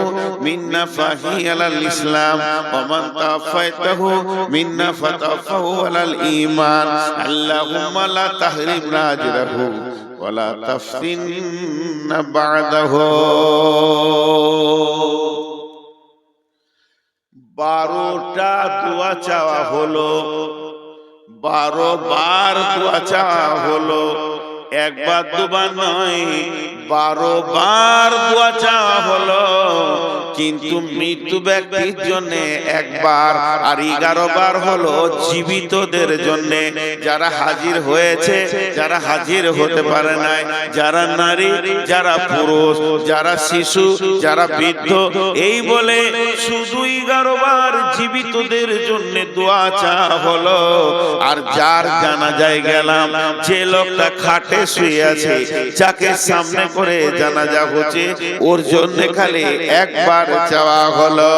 মিন্না ফাহি আলাল ইসলাম ওয়া মান তাওফাইতাহু মিন্না ফাতাওফাহু আলাল ঈমান আল্লাহুম্মা লা তাহরিমনা আজরাহু ওয়া লা তাফতিননা বা'দাহু। 12টা দোয়া চাওয়া হলো, 12 বার দোয়া চাওয়া হলো, একবার দুবার নয়, 12 বার দোয়া চাওয়া হলো। কিন্তু মৃত্যু ব্যক্তির জন্য একবার, আর 11 বার হলো জীবিতদের জন্য, যারা হাজির হয়েছে, যারা হাজির হতে পারে নাই, যারা নারী, যারা পুরুষ, যারা শিশু, যারা বৃদ্ধ, এই বলে শুধু 11 বার জীবিতদের জন্য দোয়া চাওয়া হলো। আর যার জানাজায় গেলাম, যে লোকটা খাটে শুয়ে আছে, যাকে সামনে করে জানাজা হচ্ছে, ওর জন্য খালি একবার চাওয়া হলো।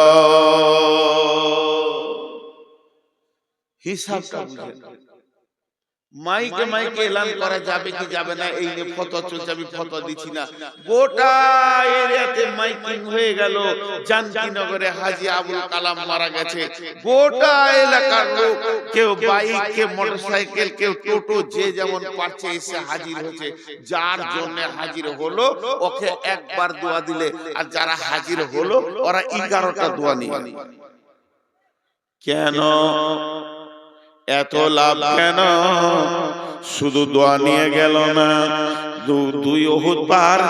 হিসাবটা বুঝেন। মাইকে মাইকে এলান করা যাবে কি যাবে না, এই নিয়ে ফতোয়া চলছে, আমি ফতোয়া দিচ্ছি না। গোটা এরিয়াতে মাইকিং হয়ে গেল, জানকীনগরে হাজী আবুল কালাম মারা গেছে। গোটা এলাকার লোক, কেউ বাইক, কেউ মোটরসাইকেল, কেউ টোটো, যে যেমন পারছে এসে হাজির হয়েছে। যার জন্য হাজির হলো ওকে একবার দোয়া দিলে, আর যারা হাজির হলো ওরা 11টা দোয়া নিয়ে। কেন এত লাভ? কেন শুধু দোয়া নিয়ে গেল না, 2 উহুদ পাহাড়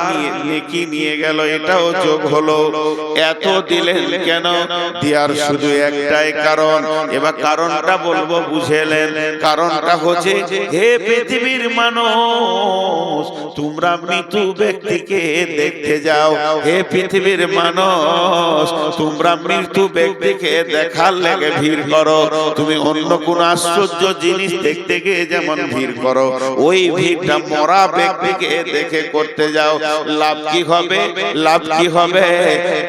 নেকি নিয়ে গেল, এটাও যোগ হলো। এত দিলেন কেন? দেওয়ার শুধু একটাই কারণ, এবার কারণটা বলবো, বুঝেলেন? কারণটা হচ্ছে, হে পৃথিবীর মানুষ, তোমরা মৃত্যু ব্যক্তিকে দেখতে যাও। হে পৃথিবীর মানুষ, তোমরা মৃত্যু ব্যক্তিকে দেখার লেগে ভিড় করো। তুমি অন্য কোন আশ্চর্য জিনিস দেখতে গিয়ে যেমন ভিড় করো, ওই ভিড়টা মরা ব্যক্তিকে দেখে করতে যাও। লাভ কি হবে? লাভ কি হবে?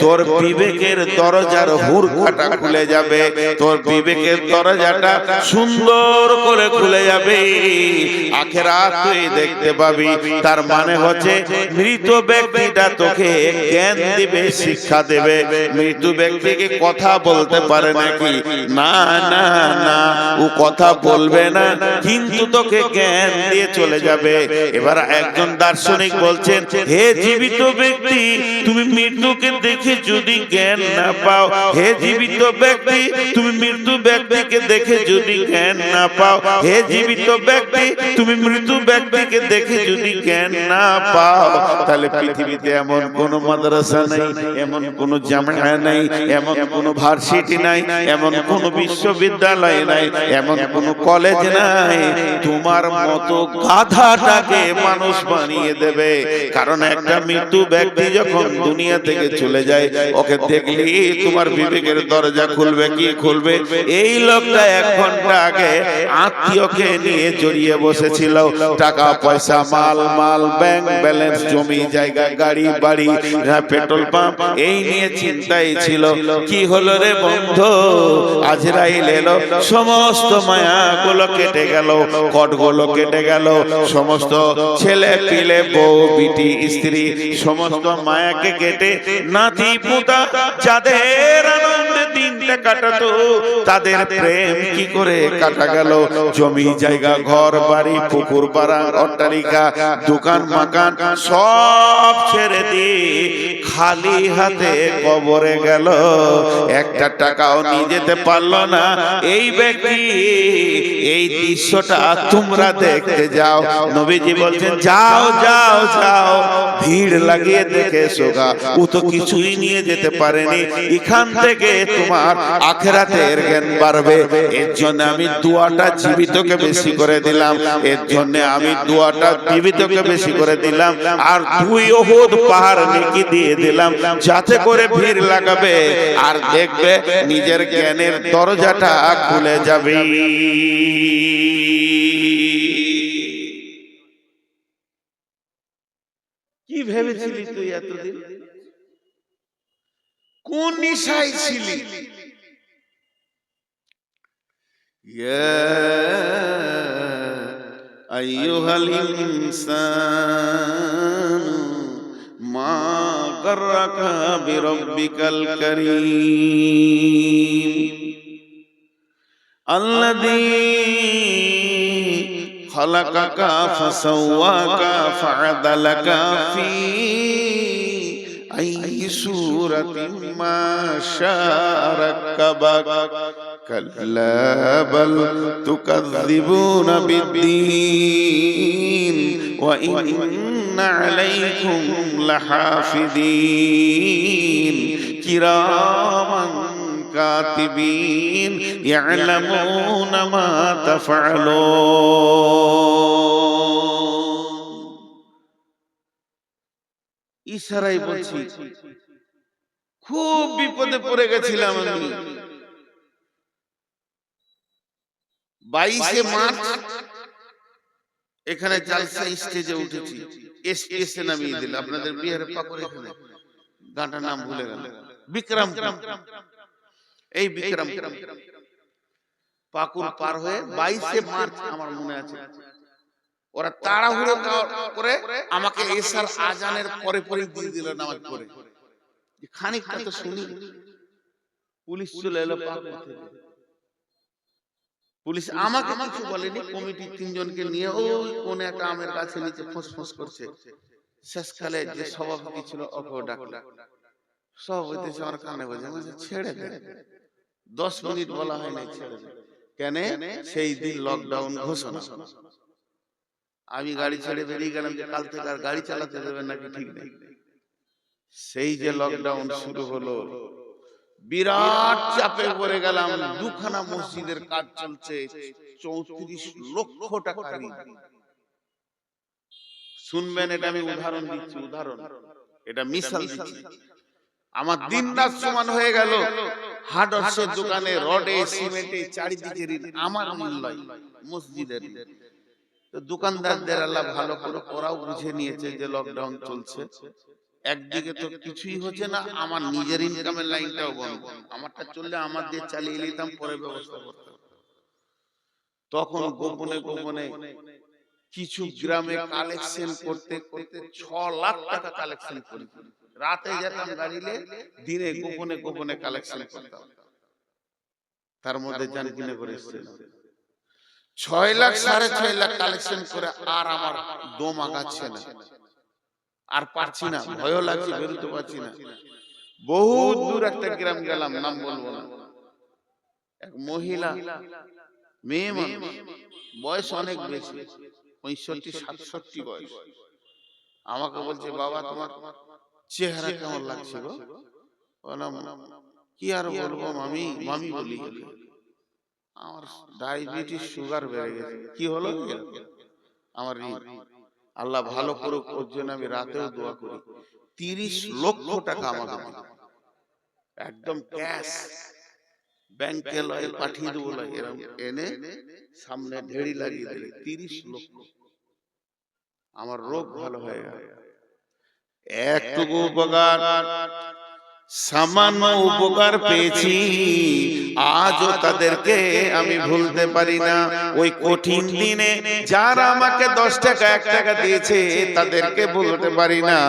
তোর বিবেকের দরজার হুড়কাটা খুলে যাবে, তোর বিবেকের দরজাটা সুন্দর করে খুলে যাবে, আখিরাত তুই দেখতে পাবি। তার মানে হচ্ছে, মৃত ব্যক্তিটা তোকে জ্ঞান দিবে, শিক্ষা দেবে। মৃত ব্যক্তিকে কথা বলতে পারে নাকি? না না না, ও কথা বলবে না, কিন্তু তোকে জ্ঞান দিয়ে চলে যাবে। এবার একজন দার্শনিক বলছেন, হে জীবিত ব্যক্তি, তুমি মৃত্যুকে দেখে যদি জ্ঞান না পাও, হে জীবিত ব্যক্তি, তুমি মৃত্যু ব্যক্তিকে দেখে যদি জ্ঞান না পাও, হে জীবিত ব্যক্তি, তুমি মৃত্যু ব্যক্তিকে দেখে যদি জ্ঞান না পাও, তাহলে পৃথিবীতে এমন কোন মাদ্রাসা নাই, এমন কোন জামিয়া নাই, এমন কোন ভার্সিটি নাই, এমন কোন বিশ্ববিদ্যালয় নাই, এমন কোন কলেজ নাই, তোমার মতো গাধাটাকে মানুষ বানিয়ে দেবে। কারণ একটা মৃত্যু ব্যক্তি যখন দুনিয়া থেকে চলে যায়, ওকে দেখলে তোমার বিবেকের দরজা খুলবে কি খুলবে? এই লোকটা 1 ঘন্টা আগে আত্মীয়কে নিয়ে জড়িয়ে বসেছিল, টাকা পয়সা, মাল মাল, ব্যাংক ব্যালেন্স, জমি জায়গা, গাড়ি বাড়ি, পেট্রোল পাম্প, এই নিয়ে চিন্তাই ছিল। কি হলো রে বন্ধু? আজরাইল এলো, সমস্ত মায়া গুলো কেটে গেল, কটগুলো কেটে গেল, সমস্ত ছেলে পিলে, বউ বিটি, স্ত্রী, সমস্ত মায়াকে কেটে নাতি পুতা যাদের আনন্দে দিনটা কাটাতো, তাদের প্রেম কি করে কাটা গেল? জমি জায়গা, ঘর বাড়ি, পুকুর পাড়া, অট্টালিকা, দোকান মাকান সব ছেড়ে দিয়ে খালি হাতে কবরে গেল, একটা টাকাও নিয়ে যেতে পারলো না। এই ব্যক্তি, এই দৃশ্যটা তোমরা দেখতে যাও। নবীজি বলছেন, যাও যাও যাও, ভিড় লাগিয়ে দেখে এসোগা। ও তো কিছুই নিয়ে যেতে পারেনি, এখান থেকে তোমার আখিরাতের জ্ঞান বাড়বে। এর জন্য আমি দোয়াটা জীবিতকে বেশি করে দিলাম, এর জন্য আমি দোয়াটা জীবিতকে বেশি করে দিলাম, আর 2 উহুদ পাহাড় নেকি দিয়ে দিলাম, যাতে করে ভিড় লাগাবে আর দেখবে নিজের জ্ঞানের দরজাটা খুলে যাবে। কি ভেবেছিলি তুই এতদিন? কোন নিশায় ছিলি? ইয়া আইয়ুহাল ইনসান মা গাররাকা বিরাব্বিকাল কারীম আল্লাযী খালাকাকা ফাসাওয়াকা ফাআদালাকা ফি أي سورة ما شاء ركبك كلا بل تكذبون بالدين وإن عليكم لحافظين كراما كاتبين يعلمون ما تفعلون ইশারায় বলছি খুব বিপদে পড়ে গেছিলাম আমি 22 মার্চ এখানে জালসা স্টেজে উঠেছি এসএসএ নামিয়ে দিল আপনাদের বিহারের পাকুর এখানে গানটার নাম ভুলে গেল বিক্রম এই বিক্রম পাকুর পার হয়ে 22 মার্চ আমার মনে আছে ওরা তাড়াহুড়ো করে আমাকে এশার আজানের পরে পরে দিয়ে দিল নামাজ পড়ে খানিকটা তো শুনি পুলিশ চলে এলো পাকুর থেকে পুলিশ আমাকে কিছু বলেনি কমিটির 3 জনকে নিয়ে ওই কোনে একটা আমের গাছের নিচে ফসফস করছে শেষকালে যে সভাপতি ছিল ওকে ডাকলো সভাপতি আমার কানে বাজে ছেড়ে দে 10 মিনিট বলা হয় না ছেড়ে দে কেন সেই দিন লকডাউন ঘোষণা আমি গাড়ি ছেড়ে বেরিয়ে গেলাম যে কাল থেকে আর গাড়ি চালাতে দেবেন নাকি ঠিক নেই সেই যে লকডাউন শুরু হলো বিরাট চাপে পড়ে গেলাম দুখানা মসজিদের কাজ চলছে 34 লক্ষ টাকা ঋণ শুনবেন এটা আমি উদাহরণ দিচ্ছি উদাহরণ এটা মিসাল দিচ্ছি আমার দিন রাত সমান হয়ে গেল হার্ডওয়্যারের দোকানে রডে সিমেন্টে চারিদিকে ঋণ আমার মূল্য মসজিদের তো দোকানদারদের আল্লাহ ভালো করে ওরাও বুঝে নিয়েছে যে লকডাউন চলছে একদিকে তো কিছুই হচ্ছে না আমার নিজের ইনকামের লাইনটাও বন্ধ আমারটা চললে আমার দিয়ে চালিয়ে নিতাম পরে ব্যবস্থা করতাম তখন গোপনে গোপনে কিছু গ্রামে কালেকশন করতে করতে 6 লাখ টাকা কালেকশন করি রাতে যেতাম গাড়িলে দিনে গোপনে গোপনে কালেকশন করতাম তার মধ্যে জান কিনে করে এসেছে 6 লাখ 6.5 লাখ কালেকশন করে আর আমার দম আগাচ্ছে না আর পারছি না ভয় লাগছে বেরোতে পারছি না বহুত দূর একটা গ্রাম গেলাম নাম বলবো না এক মহিলা মেয়ে মানুষ বয়স অনেক বেশি 65-67 বয়স আমাকে বলছে বাবা তোমার চেহারা কেমন লাগছে গো বললাম কি আর বলবো মামি মামি বলি আমার ডায়াবেটিস সুগার বেড়ে গেছে কি হলো আমার আল্লাহ ভালো করুক ওর জন্য আমি রাতেও দোয়া করি 30 লক্ষ টাকা আমাকে একদম ক্যাশ ব্যাংকে লয়ে পাঠিয়ে দেবো এরকম এনে সামনে ঢেড়ি লাগিয়ে দিলে 30 লক্ষ আমার রোগ ভালো হয়ে গেল একটুকু উপকার সামান্য উপকার পেয়েছি আজও তাদেরকে আমি ভুলতে পারি না ওই কঠিন দিনে যারা আমাকে 10 টাকা 1 টাকা দিয়েছে তাদেরকে ভুলতে পারি না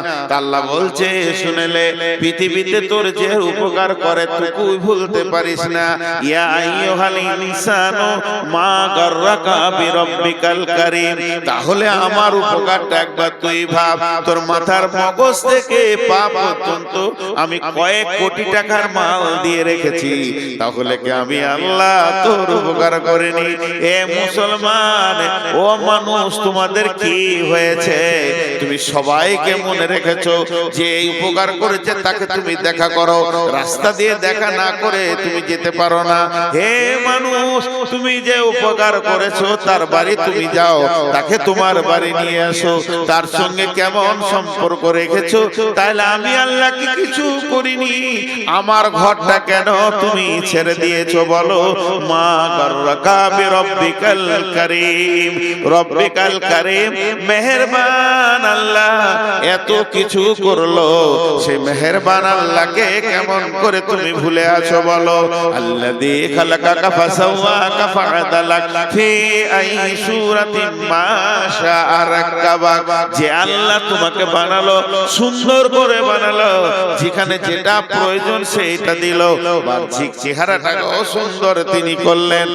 আল্লাহ বলছে শুনেলে পৃথিবীতে তোর যে উপকার করে তুই ভুলতে পারিস না ইয়া আইয়ুহাল ইনসানু মা গাররাকা বিরাব্বিকাল কারীম তাহলে আমার উপকারটা একবার তুই ভাব তোর মাথার মগজ থেকে পা পর্যন্ত আমি কয়েক কোটি টাকার মাল দিয়ে রেখেছি তাহলে কি আমি আল্লাহ তোর উপকার করিনি এ মুসলমান ও মানুষ তোমাদের কি হয়েছে তুমি সবাইকে মনে রেখেছো যে এই উপকার করেছে তাকে তুমি দেখা করো রাস্তা দিয়ে দেখা না করে তুমি যেতে পারো না হে মানুষ তুমি যে উপকার করেছো তার বাড়ি তুমি যাও তাকে তোমার বাড়ি নিয়ে আসো তার সঙ্গে কেমন সম্পর্ক রেখেছো তাহলে আমি আল্লাহ কি কিছু করিনি আমার ঘরটা কেন তুমি ছেড়ে দিয়েছো বলো মা গাররাকা বিরাব্বিকাল কারীম রব্বিকাল কারীম মেহেরবান আল্লাহ এত কিছু করলো সেই মেহেরবান আল্লাহকে কেমন করে তুমি ভুলে আছো বলো আল্লাযী খালাকাকা ফাসাওয়াকা ফাআদালাক ফি আই সূরাতিন মা শাআ রাক্কাবাক যে আল্লাহ তোমাকে বানালো সুন্দর করে বানালো যেখানে যেটা প্রয়োজন সেটা দিল বাহ্যিক চেহারাটাও সুন্দর তিনি করলেন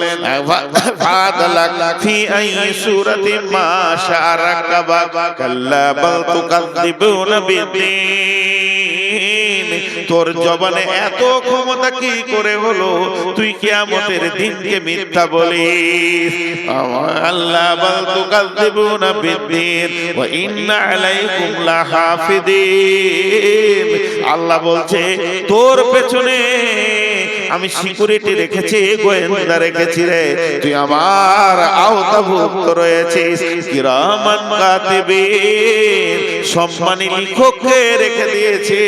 ফাআদালাক ফি আই সূরাতিন মা শাআ রাক্কাবাক কাল্লা বাল তুকাযযিবুনা বিদ্দীন তোর জবানে এত ক্ষমতা কি করে হলো তুই কিয়ামতের দিনকে মিথ্যা বলিস? আল্লাহ বাল তুকাযযিবুনা বিদ্দীন ওয়া ইন্না আলাইকুম লাহাফিদিন। আল্লাহ বলছে তোর পেছনে আমি সিকিউরিটি রেখেছি, গোয়েন্দা রেখেছি রে, তুই আমার আওতাভুক্ত রয়েছিস। কিরামান কাতিবিন, সম্মানী লিখককে রেখে দিয়েছে,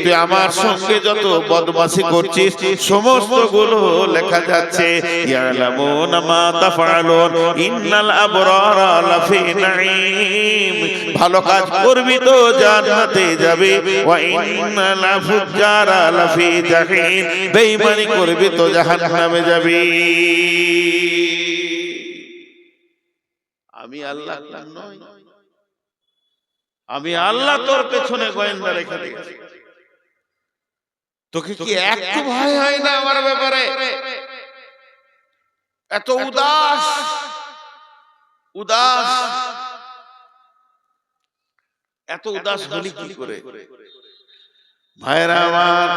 তুই আমার সঙ্গে যত বদমাশি করছিস সমস্ত গুলো লেখা যাচ্ছে। ইয়ালামুনা মা তাফআলুন ইন্নাল আবরারা লাফি নাঈম, ভালো কাজ করবি তো জান্নাতে যাবে, ওয়া ইন্নাল ফুজ্জারা লাফি জাহিম, বেঈমানি করবি তো জাহান্নামে যাবি। আমি আল্লাহ নই, আমি আল্লাহ তোর পেছনে গোয়েন্দা রেখে দিয়েছি। তোকে কি একটু ভয় হয় না আমার ব্যাপারে? এত উদাস উদাস এত উদাস হলি কি করে ভাইরা আমার?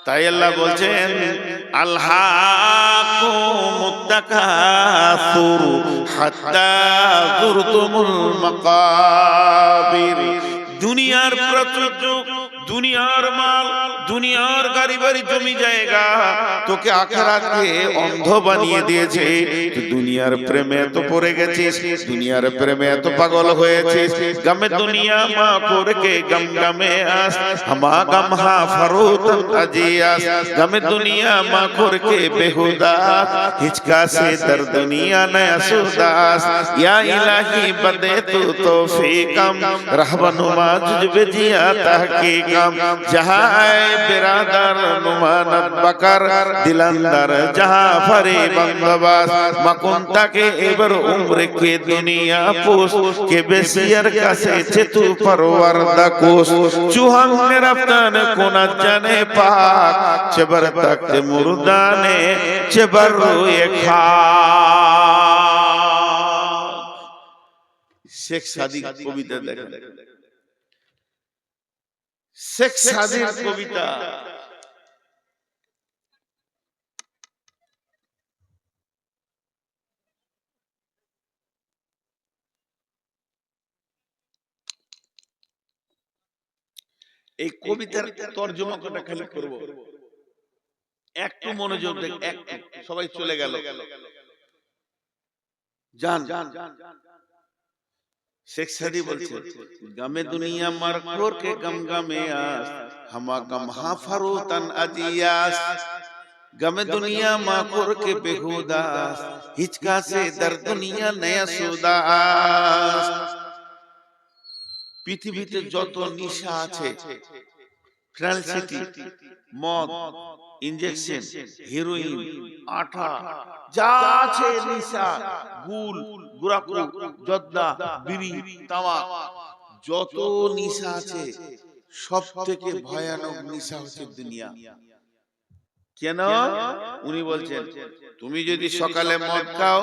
তাই আল্লাহ বলছেন আলহাকুমুত তাকাসুর হাত্তা যুরতুমুল মাকাবির। দুনিয়ার প্রাচুর্য, দুনিয়ার মাল, দুনিয়ার গাড়ি বাড়ি জমি জায়গা তোকে আখিরাতকে অন্ধ বানিয়ে দিয়েছে। তুই দুনিয়ার প্রেমে এত পড়ে গেছিস, দুনিয়ার প্রেমে এত পাগল হয়েছিস। গামে দুনিয়া মা করকে গম গমে আস, হামা গম হা ফরুত আজিয়াস। গামে দুনিয়া মা করকে বেহুদাস, হিচকা সে দর দুনিয়া নয়া সুদাস। ইয়া ইলাহি বদে তু তৌফিকম, रहबनुमा जुजबे जिया तहकीकम। जहां बिरादर नुमानत बकर दिलंदर जहां फरे बंदबास। मकुंता के एबर उम्र के दुनिया पोस के बेसियर का से चेतु परवरदा कोस। चुहंग ने रफ्तान कोना जाने पाक, चबर तक मुर्दाने चबर रोए खा। শেখ সাদিক কবিতা দেখেন, শেখ সাদির কবিতা। এই কবিতার তর্জমা কটা খালি করব, একটু মনোযোগ দেখ। একটু সবাই চলে গেল, জান शेख सादी बोलते गमे दुनिया मर खोर के गम गमे आस, हमा गम हा फरूतन अजियास। गमे दुनिया मा खोर के बेहुदास, हिचका से दर दुनिया नया सुदास। পৃথিবীতে যত নিশা আছে, ফ্রান্সিটি, মদ, ইনজেকশন, হেরোইন, আঠা, যা আছে নিশা, গুল, গুরাকু, জর্দা, বিড়ি, তামাক, যত নিশা আছে সব থেকে ভয়ানক নিশা হচ্ছে দুনিয়া। কেন? উনি বলছেন তুমি যদি সকালে মদ খাও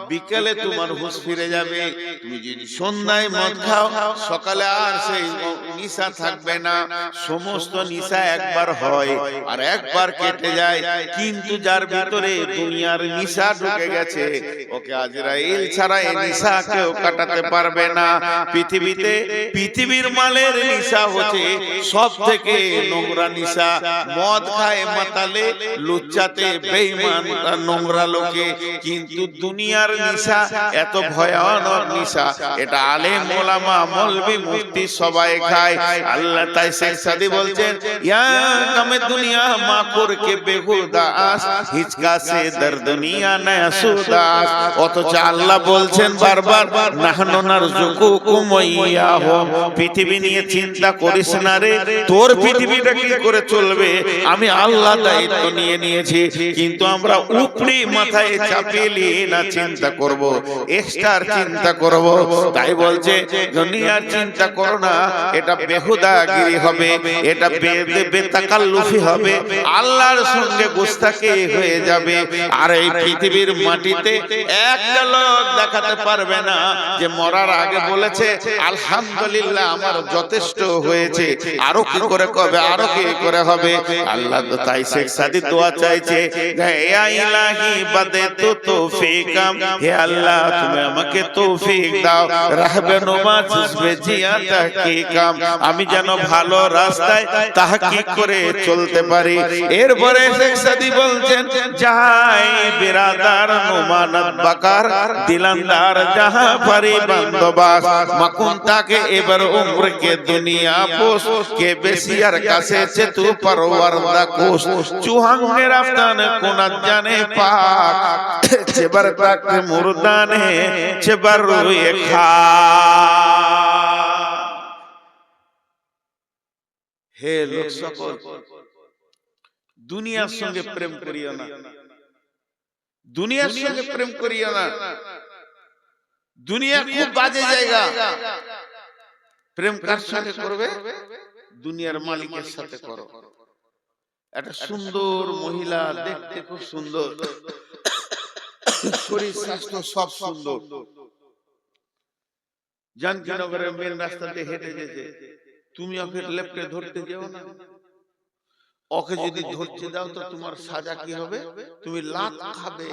বিকেলে তোমার হুঁশ ফিরে যাবে, তুমি যদি সন্ধ্যায় মদ খাও সকালে আর সেই নিশা থাকবে না। সমস্ত নিশা একবার হয় আর একবার কেটে যায়, কিন্তু যার ভিতরে দুনিয়ার নিশা ঢুকে গেছে ওকে আজরাইল ছাড়া এই নিশা কেউ কাটাতে পারবে না। পৃথিবীতে পৃথিবীর মালের নিশা হচ্ছে সব থেকে নোংরা নিশা। মদ খায় মাতালে, লুচ্চাতে বেঈমান নোংরা লোকে, কিন্তু দুনিয়ার নিশা এত ভয়ানক নিশা, এটা আলেম ওলামা মৌলভী মুফতি সবাই খায়। আল্লাহ তাই শেখ সাদি বলছেন ইয়া গমে দুনিয়া মা করকে বেহুদাস, হিচকা সে দর দুনিয়া নয়া সুদাস। অথচ আল্লাহ বলছেন বারবার নাহনু নারযুকুকুম ওয়া ইয়াহুম, পৃথিবী নিয়ে চিন্তা করিস না রে, তোর পৃথিবীটা কি করে চলবে আমি আল্লাহ দায়িত্ব নিয়ে নিয়েছি, কিন্তু আমরা উপরি মাথায় চাপিয়ে নিয়ে না চিন্তা করব, এক্সট্রার চিন্তা করব। তাই বলছে দুনিয়ার চিন্তা করো না, এটা বেহুদাগিরি হবে, এটা বেতাকাল্লুফি হবে, আল্লাহর সঙ্গে গুস্তাখি হয়ে যাবে। আর এই পৃথিবীর মাটিতে একটা লোক দেখাতে পারবে না যে মরার আগে বলেছে আলহামদুলিল্লাহ আমার যথেষ্ট হয়েছে, আরো কি করে কবে, আরো কি করে হবে। আল্লাহ তো তাই শেখ সাদি দোয়া চাইছে, ইয়া ইলাহি বাদাতু তৌফিকাম, হে আল্লাহ তুমি আমাকে তৌফিক দাও, রাহবেনুমা জুজবে জিয়া তাহকিকাম, আমি যেন ভালো রাস্তায় তাহকিক করে চলতে পারি। এরপরে শেখ সাদি বলছেন, যাই বিরাদার নুমানত বাকার দিলান্দার জাহা পারি বান্দবাস, মাকুন তাকে এবার উমর কে দুনিয়া পোস কে বেশিয়ার কাছে চেতু পরওয়ারদা কোস, চুহাঙ্গে রাফতান কোনাত জানে পাক, চেবার তাক মুরদানে চেবার রুয়ে খা। হে লোক সকল, দুনিয়ার সঙ্গে প্রেম করিও না, দুনিয়ার সঙ্গে প্রেম করিও না। দুনিয়া খুব বাজে জায়গা। প্রেম কার সাথে করবে? দুনিয়ার মালিকের সাথে করো। একটা সুন্দর মহিলা, দেখতে খুব সুন্দর, শরীর স্বাস্থ্য সব সুন্দর, জানকীনগরের মেন রাস্তাতে হেঁটে যেতে, তুমি ওকে লেফটে ধরতে যেও না। ওকে যদি ধরতে দাও তো তোমার সাজা কি হবে? তুমি লাত খাবে,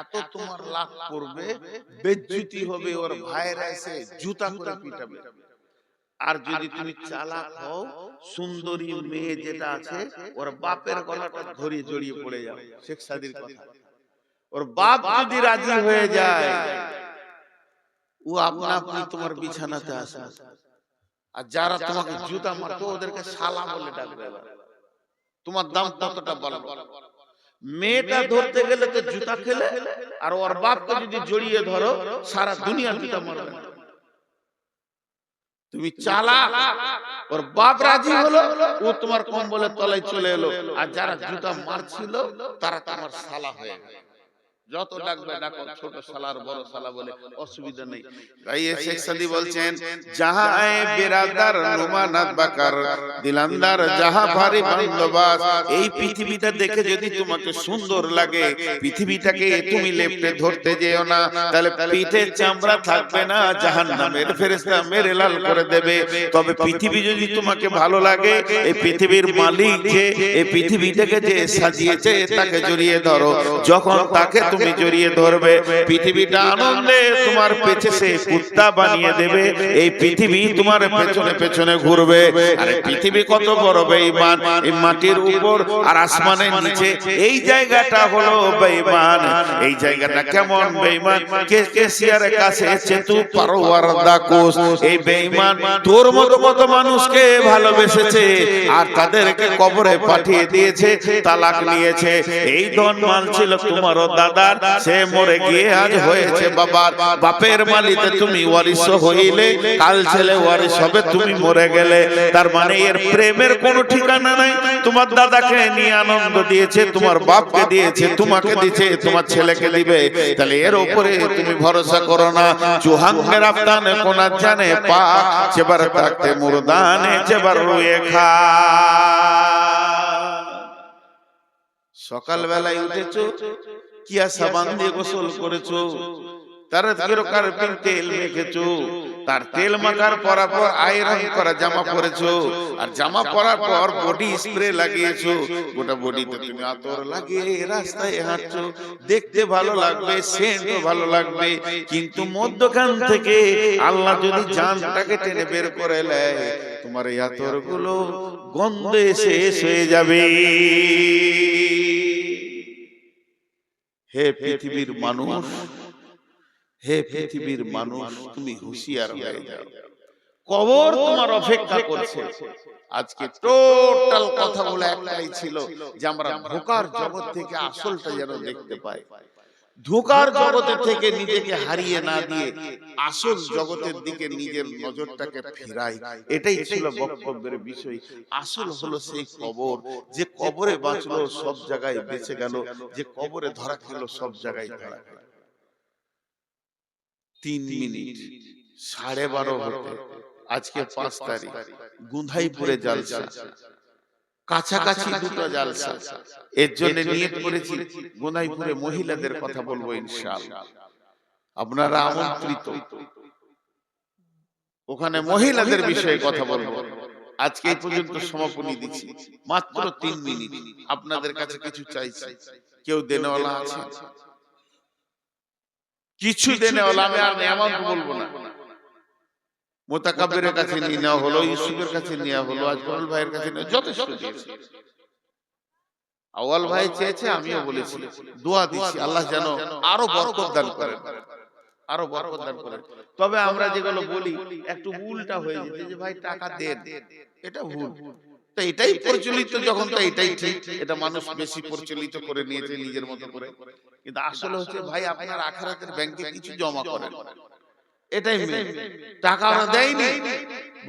এত তোমার লাত পড়বে, বেজ্জতি হবে, ওর ভাইরা এসে জুতা করে পিটাবে। আর যদি তুমি চালাক হও, সুন্দরী মেয়ে যেটা আছে ওর বাপের গলাটা ধরে জড়িয়ে পড়ে যাও। শেখ সাদির কথা, ওর বাপ যদি রাজি হয়ে যায়, ও আপনা আপনি তোমার বিছানাতে আসে। আর যারা তোমাকে জুতা মারতো ওদেরকে শালা বলে ডাকবে। তোমার দাম কতটা বলো? মেয়েটা ধরতে গেলে তো জুতা খেলে, আর ওর বাপকে যদি জড়িয়ে ধরো সারা দুনিয়া জুতা মারবে। তুমি চালাক, ওর বাপ রাজি হলো, ও তোমার কম্বলের তলায় চলে এলো, আর যারা জুতা মারছিল তারা তোমার শালা হয়ে গেল। যত ডাকবে ডাকো, ছোট শালার বড় শালা বলে অসুবিধা নেই। তাই শেখ সাদি বলছেন, যাহা আয়ে বিরাদার নুমানাত বাকার দিলান্দার যাহা ভারী বান্দবাস, এই পৃথিবীটা দেখে যদি তোমাকে সুন্দর লাগে, পৃথিবীটাকে তুমি লেফটে ধরতে যেও না, তাহলে পিঠে চামড়া থাকবে না, জাহান্নামের ফেরেশতা মেরে লাল করে দেবে। তবে পৃথিবী যদি তোমাকে ভালো লাগে, এই পৃথিবীর মালিক যে এই পৃথিবীটাকে যে সাজিয়েছে তাকে জড়িয়ে ধরো। যখন তাকে তুমি জড়িয়ে ধরবে, পৃথিবীটা আনন্দে তোমার পেছনে কুত্তা বানিয়ে দেবে, এই পৃথিবী তোমার পেছনে পেছনে ঘুরবে। আরে পৃথিবী কত বড় বেঈমান, এই মাটির উপর আর আসমানের নিচে, এই জায়গাটা হলো বেঈমান। এই জায়গাটা কেমন বেঈমান? কেসিয়ারের কাছে চেতু পরওয়ারদা কোস, এই বেঈমান তোর মতো কত মানুষকে ভালোবেসেছে আর তাদেরকে কবরে পাঠিয়ে দিয়েছে, তালাক নিয়েছে। এই ধন মাল ছিল তোমারও দাদা, সে মরে গিয়ে আজ হয়েছে বাবার। বাপের মালিতে তুমি ওয়ারিস হইলে, কাল ছেলে ওয়ারিস হবে, তুমি মরে গেলে। তার মানে এর প্রেমের কোনো ঠিকানা নাই। তোমার দাদাকে নিয়ে আনন্দ দিয়েছে, তোমার বাপকে দিয়েছে, তোমাকে দিয়েছে, তোমার ছেলেকে দিবে। তাহলে এর উপরে তুমি ভরসা করো না। চুহাঙ্গে রাফতানে কোনা জানে পা, চেবার থাকতে মুরদানে চেবার রুয়ে খা। সকাল বেলায় উঠেছো, কিয়া সাবান দিয়ে গোসল করেছো, তার তেল মেখেছো, তার তেল মাখার পর আয়রন করা জামা পরেছো, আর জামা পরার পর বডি স্প্রে লাগিয়েছো, গোটা বডিতে তুমি আতর লাগিয়ে রাস্তায় হাঁটছো। দেখতে ভালো লাগবে, সেন্টও ভালো লাগবে, কিন্তু মধ্যখান থেকে আল্লাহ যদি জানটাকে টেনে বের করে নেয়, তোমার এই আতর গুলো গন্ধে শেষ হয়ে যাবে। হে পৃথিবীর মানুষ, হে পৃথিবীর মানুষ, তুমি হুঁশিয়ার হয়ে যাও, কবর তোমার অপেক্ষা করছে। আজকে টোটাল কথাগুলো একটাই ছিল যে আমরা ধোঁকার জগৎ থেকে আসলটা যেন দেখতে পাই। ধোঁকার জগতে থেকে নিজেকে হারিয়ে না দিয়ে আসল জগতের দিকে নিজের নজরটাকে ফেরাই, এটাই ছিল বক্তব্যের বিষয়। আসল হলো সেই কবর, যে কবরে বাঁচলো সব জায়গায় বেঁচে গেল, যে কবরে ধরা খেলো সব জায়গায় ধরা খেলো। 3 মিনিট 12:30 হতে আজকে 5 তারিখ, গুন্ধাইপুরে জালসা, কাছাকাছি দুটো জালসা। এর জন্য নিয়ত করেছি গুন্ধাইপুরে মহিলাদের কথা বলবো ইনশাআল্লাহ। আপনারা আমন্ত্রিত, ওখানে মহিলাদের বিষয়ে কথা বলবো। আজকে এই পর্যন্ত সমাপনী দিচ্ছি, মাত্র 3 মিনিট। আপনাদের কাছে কিছু চাইছি, কেউ দেনেওয়ালা আছে? কিছু দেনেওয়ালা, আমি আর এমন বলবো না। মোতাকাব্বিরের কাছে নিয়ে নেওয়া হলো, ইউসুফের কাছে নেওয়া হলো, আজমল ভাইয়ের কাছে নেওয়া, যথেষ্ট দিয়েছে। আওয়াল ভাই চেয়েছে, আমিও বলেছি, দোয়া দিচ্ছি আল্লাহ যেন আরো বরকত দান করেন, আরো বরকত দান করেন। তবে আমরা যেগুলো বলি একটু উল্টা হয়ে যেতে, যে ভাই টাকা দেন, এটা ভুল। তো এটাই প্রচলিত যখন, তো এটাই ঠিক, এটা মানুষ বেশি প্রচলিত করে নিয়েছে নিজের মতো করে। কিন্তু আসলে হচ্ছে ভাই, আপনার আখিরাতের ব্যাংকে কিছু জমা করেন, এটাই মেন। টাকা ওরা দেয়নি,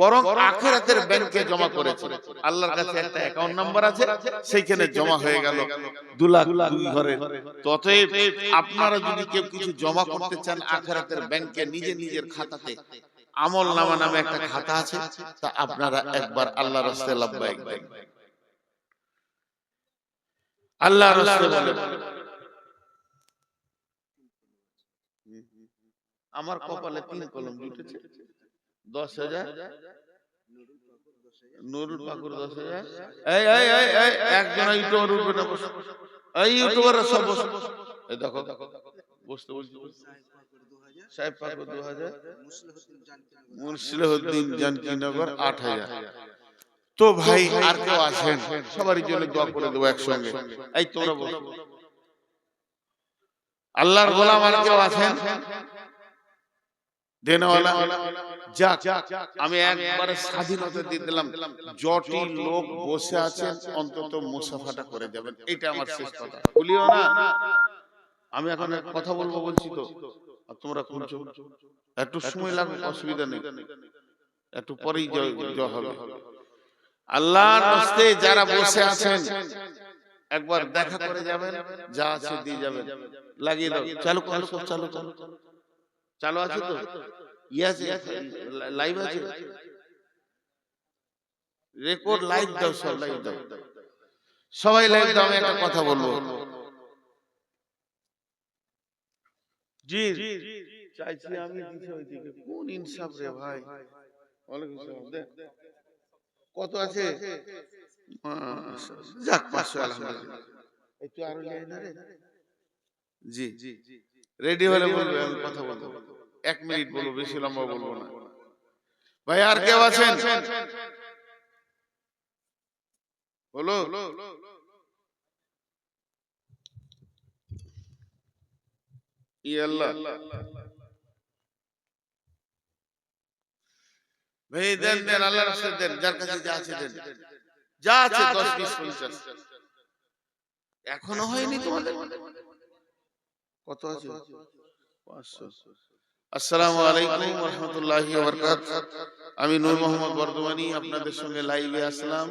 বরং আখিরাতের ব্যাংকে জমা করেছে। আল্লাহর কাছে একটা অ্যাকাউন্ট নাম্বার আছে, সেইখানে জমা হয়ে গেল 2 লাখ 2 ঘরে। ততএব আপনারা যদি কেউ কিছু জমা করতে চান আখিরাতের ব্যাংকে, নিজের খাতাতে, আমল নামা নামে একটা খাতা আছে, তা আপনারা একবার আল্লাহর রাস্তায় লাব্বাইক দেন। আল্লাহর রাস্তায় বলেন, আমার কপালে 3 কলম জুটেছে, 10,000। নুরুল পাকুর 10,000। এই এই এই এই একজন ইউটিউবার উঠবে না, বসো। এই ইউটিউবাররা সব বসো। এই দেখো, বসতে বলছি। সাহেব পাকুর 2,000, মুর্শিদাউদ্দিন জানকীনগর 8,000। তো ভাই আর কেউ আসেন, সবারই জন্য দোয়া করে দেবো একসঙ্গে। এই তোমরা বসো। আল্লাহর গোলাম আর কেউ আছেন দেনওয়ালা? যাক, আমি একবারে স্বাধীনতা দিয়ে দিলাম, যটি লোক বসে আছেন অন্তত মুসাফাটা করে যাবেন, এটা আমার শেষ কথা। বলিও না, আমি এখন কথা বলবো বলছি তো, আর তোমরা শুনছো। একটু সময় লাগবে, অসুবিধা নেই, একটু পরেই জয় হবে। আল্লাহর রাস্তায় যারা বসে আছেন একবার দেখা করে যাবেন, যা আছে দিয়ে যাবেন। লাগিয়ে দাও, চালু করো, সব চালু চালু চালু আছে তো? ইয়েস, লাইভ আছে, রেকর্ড লাইভ দাও, সব লাইভ দাও, সবাই লাইভ দাও। আমি একটা কথা বলবো, জি চাইছি আমি দিতে, ওইদিকে কোন ইনসাফ রে ভাই। ওয়ালাইকুম আসসালাম। দেখ কত আছে, যাক 500, আলহামদুলিল্লাহ। একটু আরো নিয়ে না রে। জি রেডি হলে বলবে, আমি কথা বলবো। 1 মিনিট বলবো, বেশি লম্বা বলবো না। ভাই আর কেউ আছেন? বলো। ই আল্লাহ, ভাই দেন দেন, আল্লাহর রাস্তায় দেন, যার কাছে যা আছে দেন, যা আছে 10, 20, 50। এখনো হয়নি তোমাদের? কত আছে? 500। আসসালামু আলাইকুম ওয়া রাহমাতুল্লাহি ওয়া বারাকাতুহু। আমি নূর মোহাম্মদ বর্ধমানি আপনাদের সঙ্গে লাইভে আসলাম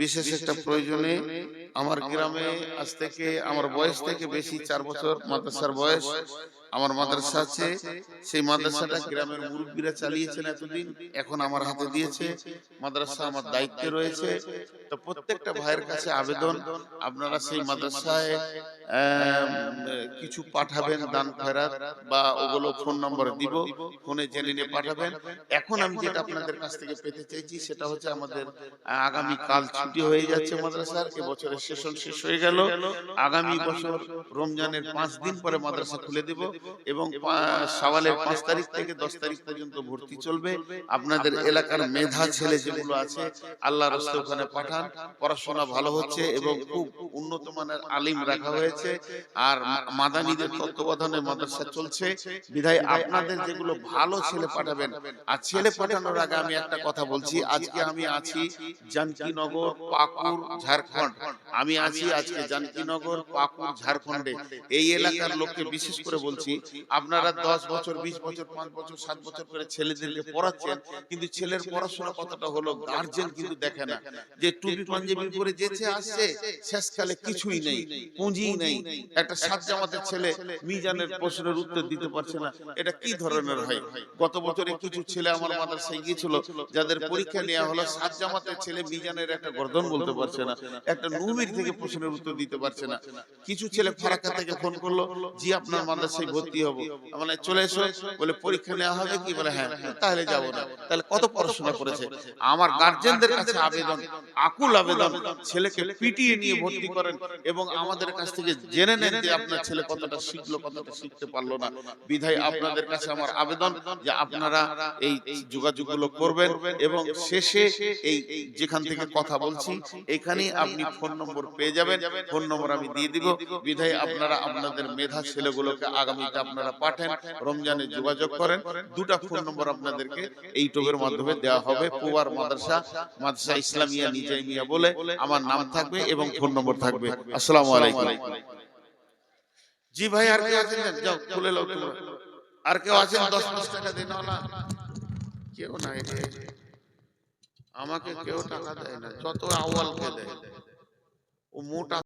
বিশেষ একটা প্রয়োজনে। আমার গ্রামে আজ থেকে, আমার বয়স থেকে বেশি 4 বছর মাদ্রাসার বয়স। আমার মাদ্রাসা আছে, সেই মাদ্রাসাটা গ্রামের মুরব্বীরা চালিয়েছেন এতদিন, এখন আমার হাতে দিয়েছে। মাদ্রাসা আমার দায়িত্বে রয়েছে। তো প্রত্যেকটা ভাইয়ের কাছে আবেদন, আপনারা সেই মাদ্রাসায় কিছু পাঠাবেন, দান খয়রাত বা ওগুলো ফোন নম্বর দিব, ফোনে জেনে নিয়ে পাঠাবেন। এখন আমি যেটা আপনাদের কাছ থেকে পেতে চাইছি সেটা হচ্ছে, আমাদের আগামী কাল ছুটি হয়ে যাচ্ছে মাদ্রাসার, এবছরের সেশন শেষ হয়ে গেল। আগামী বছর রমজানের 5 দিন পরে মাদ্রাসা খুলে দেব, এবং শাওয়ালের 5 তারিখ থেকে 10 তারিখ পর্যন্ত ভর্তি চলবে। আপনাদের এলাকার মেধা ছেলে যেগুলো আছে, আল্লাহর রাস্তায় ওখানে পাঠান। পড়াশোনা ভালো হচ্ছে এবং খুব উন্নত মানের আলিম রাখা হয়েছে। হয়েছে, আর মাদানীদের তত্ত্বাবধানে মাদ্রাসা চলছে, বিধায় আপনাদের যেগুলো ভালো ছেলে পাঠাবেন। আর ছেলে পাঠানোর আগে আমি একটা কথা বলছি, আজকে আমি আছি জানকীনগর, পাকুড়, ঝাড়খণ্ড। আমি আছি আজকে জানকীনগর, পাকুড়, ঝাড়খণ্ডে। এই এলাকার লোককে বিশেষ করে বলছি, আপনারা 10 বছর, 20 বছর, 5 বছর, 7 বছর করে ছেলেদেরকে পড়াচ্ছেন, কিন্তু ছেলের পড়াশোনা কতটা হলো গার্জেন কিন্তু দেখে না। যে টুপি পাঞ্জাবি পরে যেছে আসছে, শেষকালে কিছুই নেই, পুঁজি নেই। একটা সাত জামাতের ছেলে মিজানের প্রশ্নের উত্তর দিতে পারছে না, এটা কি ধরনের হয়? গত বছরে কিছু ছেলে আমার মাদ্রাসায় গিয়েছিল, যাদের পরীক্ষা নেওয়া হলো, সাত জামাতের ছেলে মিজানের একটা গর্দন বলতে পারছে না, একটা নুমির থেকে প্রশ্নের উত্তর দিতে পারছে না। কিছু ছেলে ফারাক্কা থেকে ফোন করলো, জি আপনার মাদ্রাসায় ভর্তি হবো, মানে চলে এসো, বলে পরীক্ষা নেওয়া হবে কি, বলে হ্যাঁ, তাহলে যাবো না। তাহলে কত পড়াশোনা করেছে? আমার গার্জেনদের কাছে আবেদন, আকুল আবেদন, ছেলেকে পিটিয়ে নিয়ে ভর্তি করেন এবং আমাদের কাছ থেকে জেনে নেন যে আপনার ছেলে কতটা শিখলো, কতটা শিখতে পারলো না। বিধায় আপনাদের কাছে আমার আবেদন যে আপনারা এই যোগাযোগগুলো করবেন এবং শেষে এই যেখান থেকে কথা বলছি এখানেই আপনি ফোন নম্বর পেয়ে যাবেন, ফোন নম্বর আমি দিয়ে দিব। বিধায় আপনারা আপনাদের মেধা ছেলেগুলোকে আগামীতে আপনারা পাঠান, রমজানে যোগাযোগ করেন। দুটা ফোন নম্বর আপনাদেরকে এই টোপের মাধ্যমে দেওয়া হবে। পুয়ার মাদ্রাসা, মাদ্রাসা ইসলামিয়া নিজামিয়া বলে আমার নাম থাকবে এবং ফোন নম্বর থাকবে। আসসালামু আলাইকুম। জি ভাই, আর কেউ আছেন? যাও খুলে লাও তোমরা। আর কেউ আছেন 10-5 টাকা দিন না? কেউ নাই রে, আমাকে কেউ টাকা দেয় না, যত আওয়ালকে দেয়। ও মোটা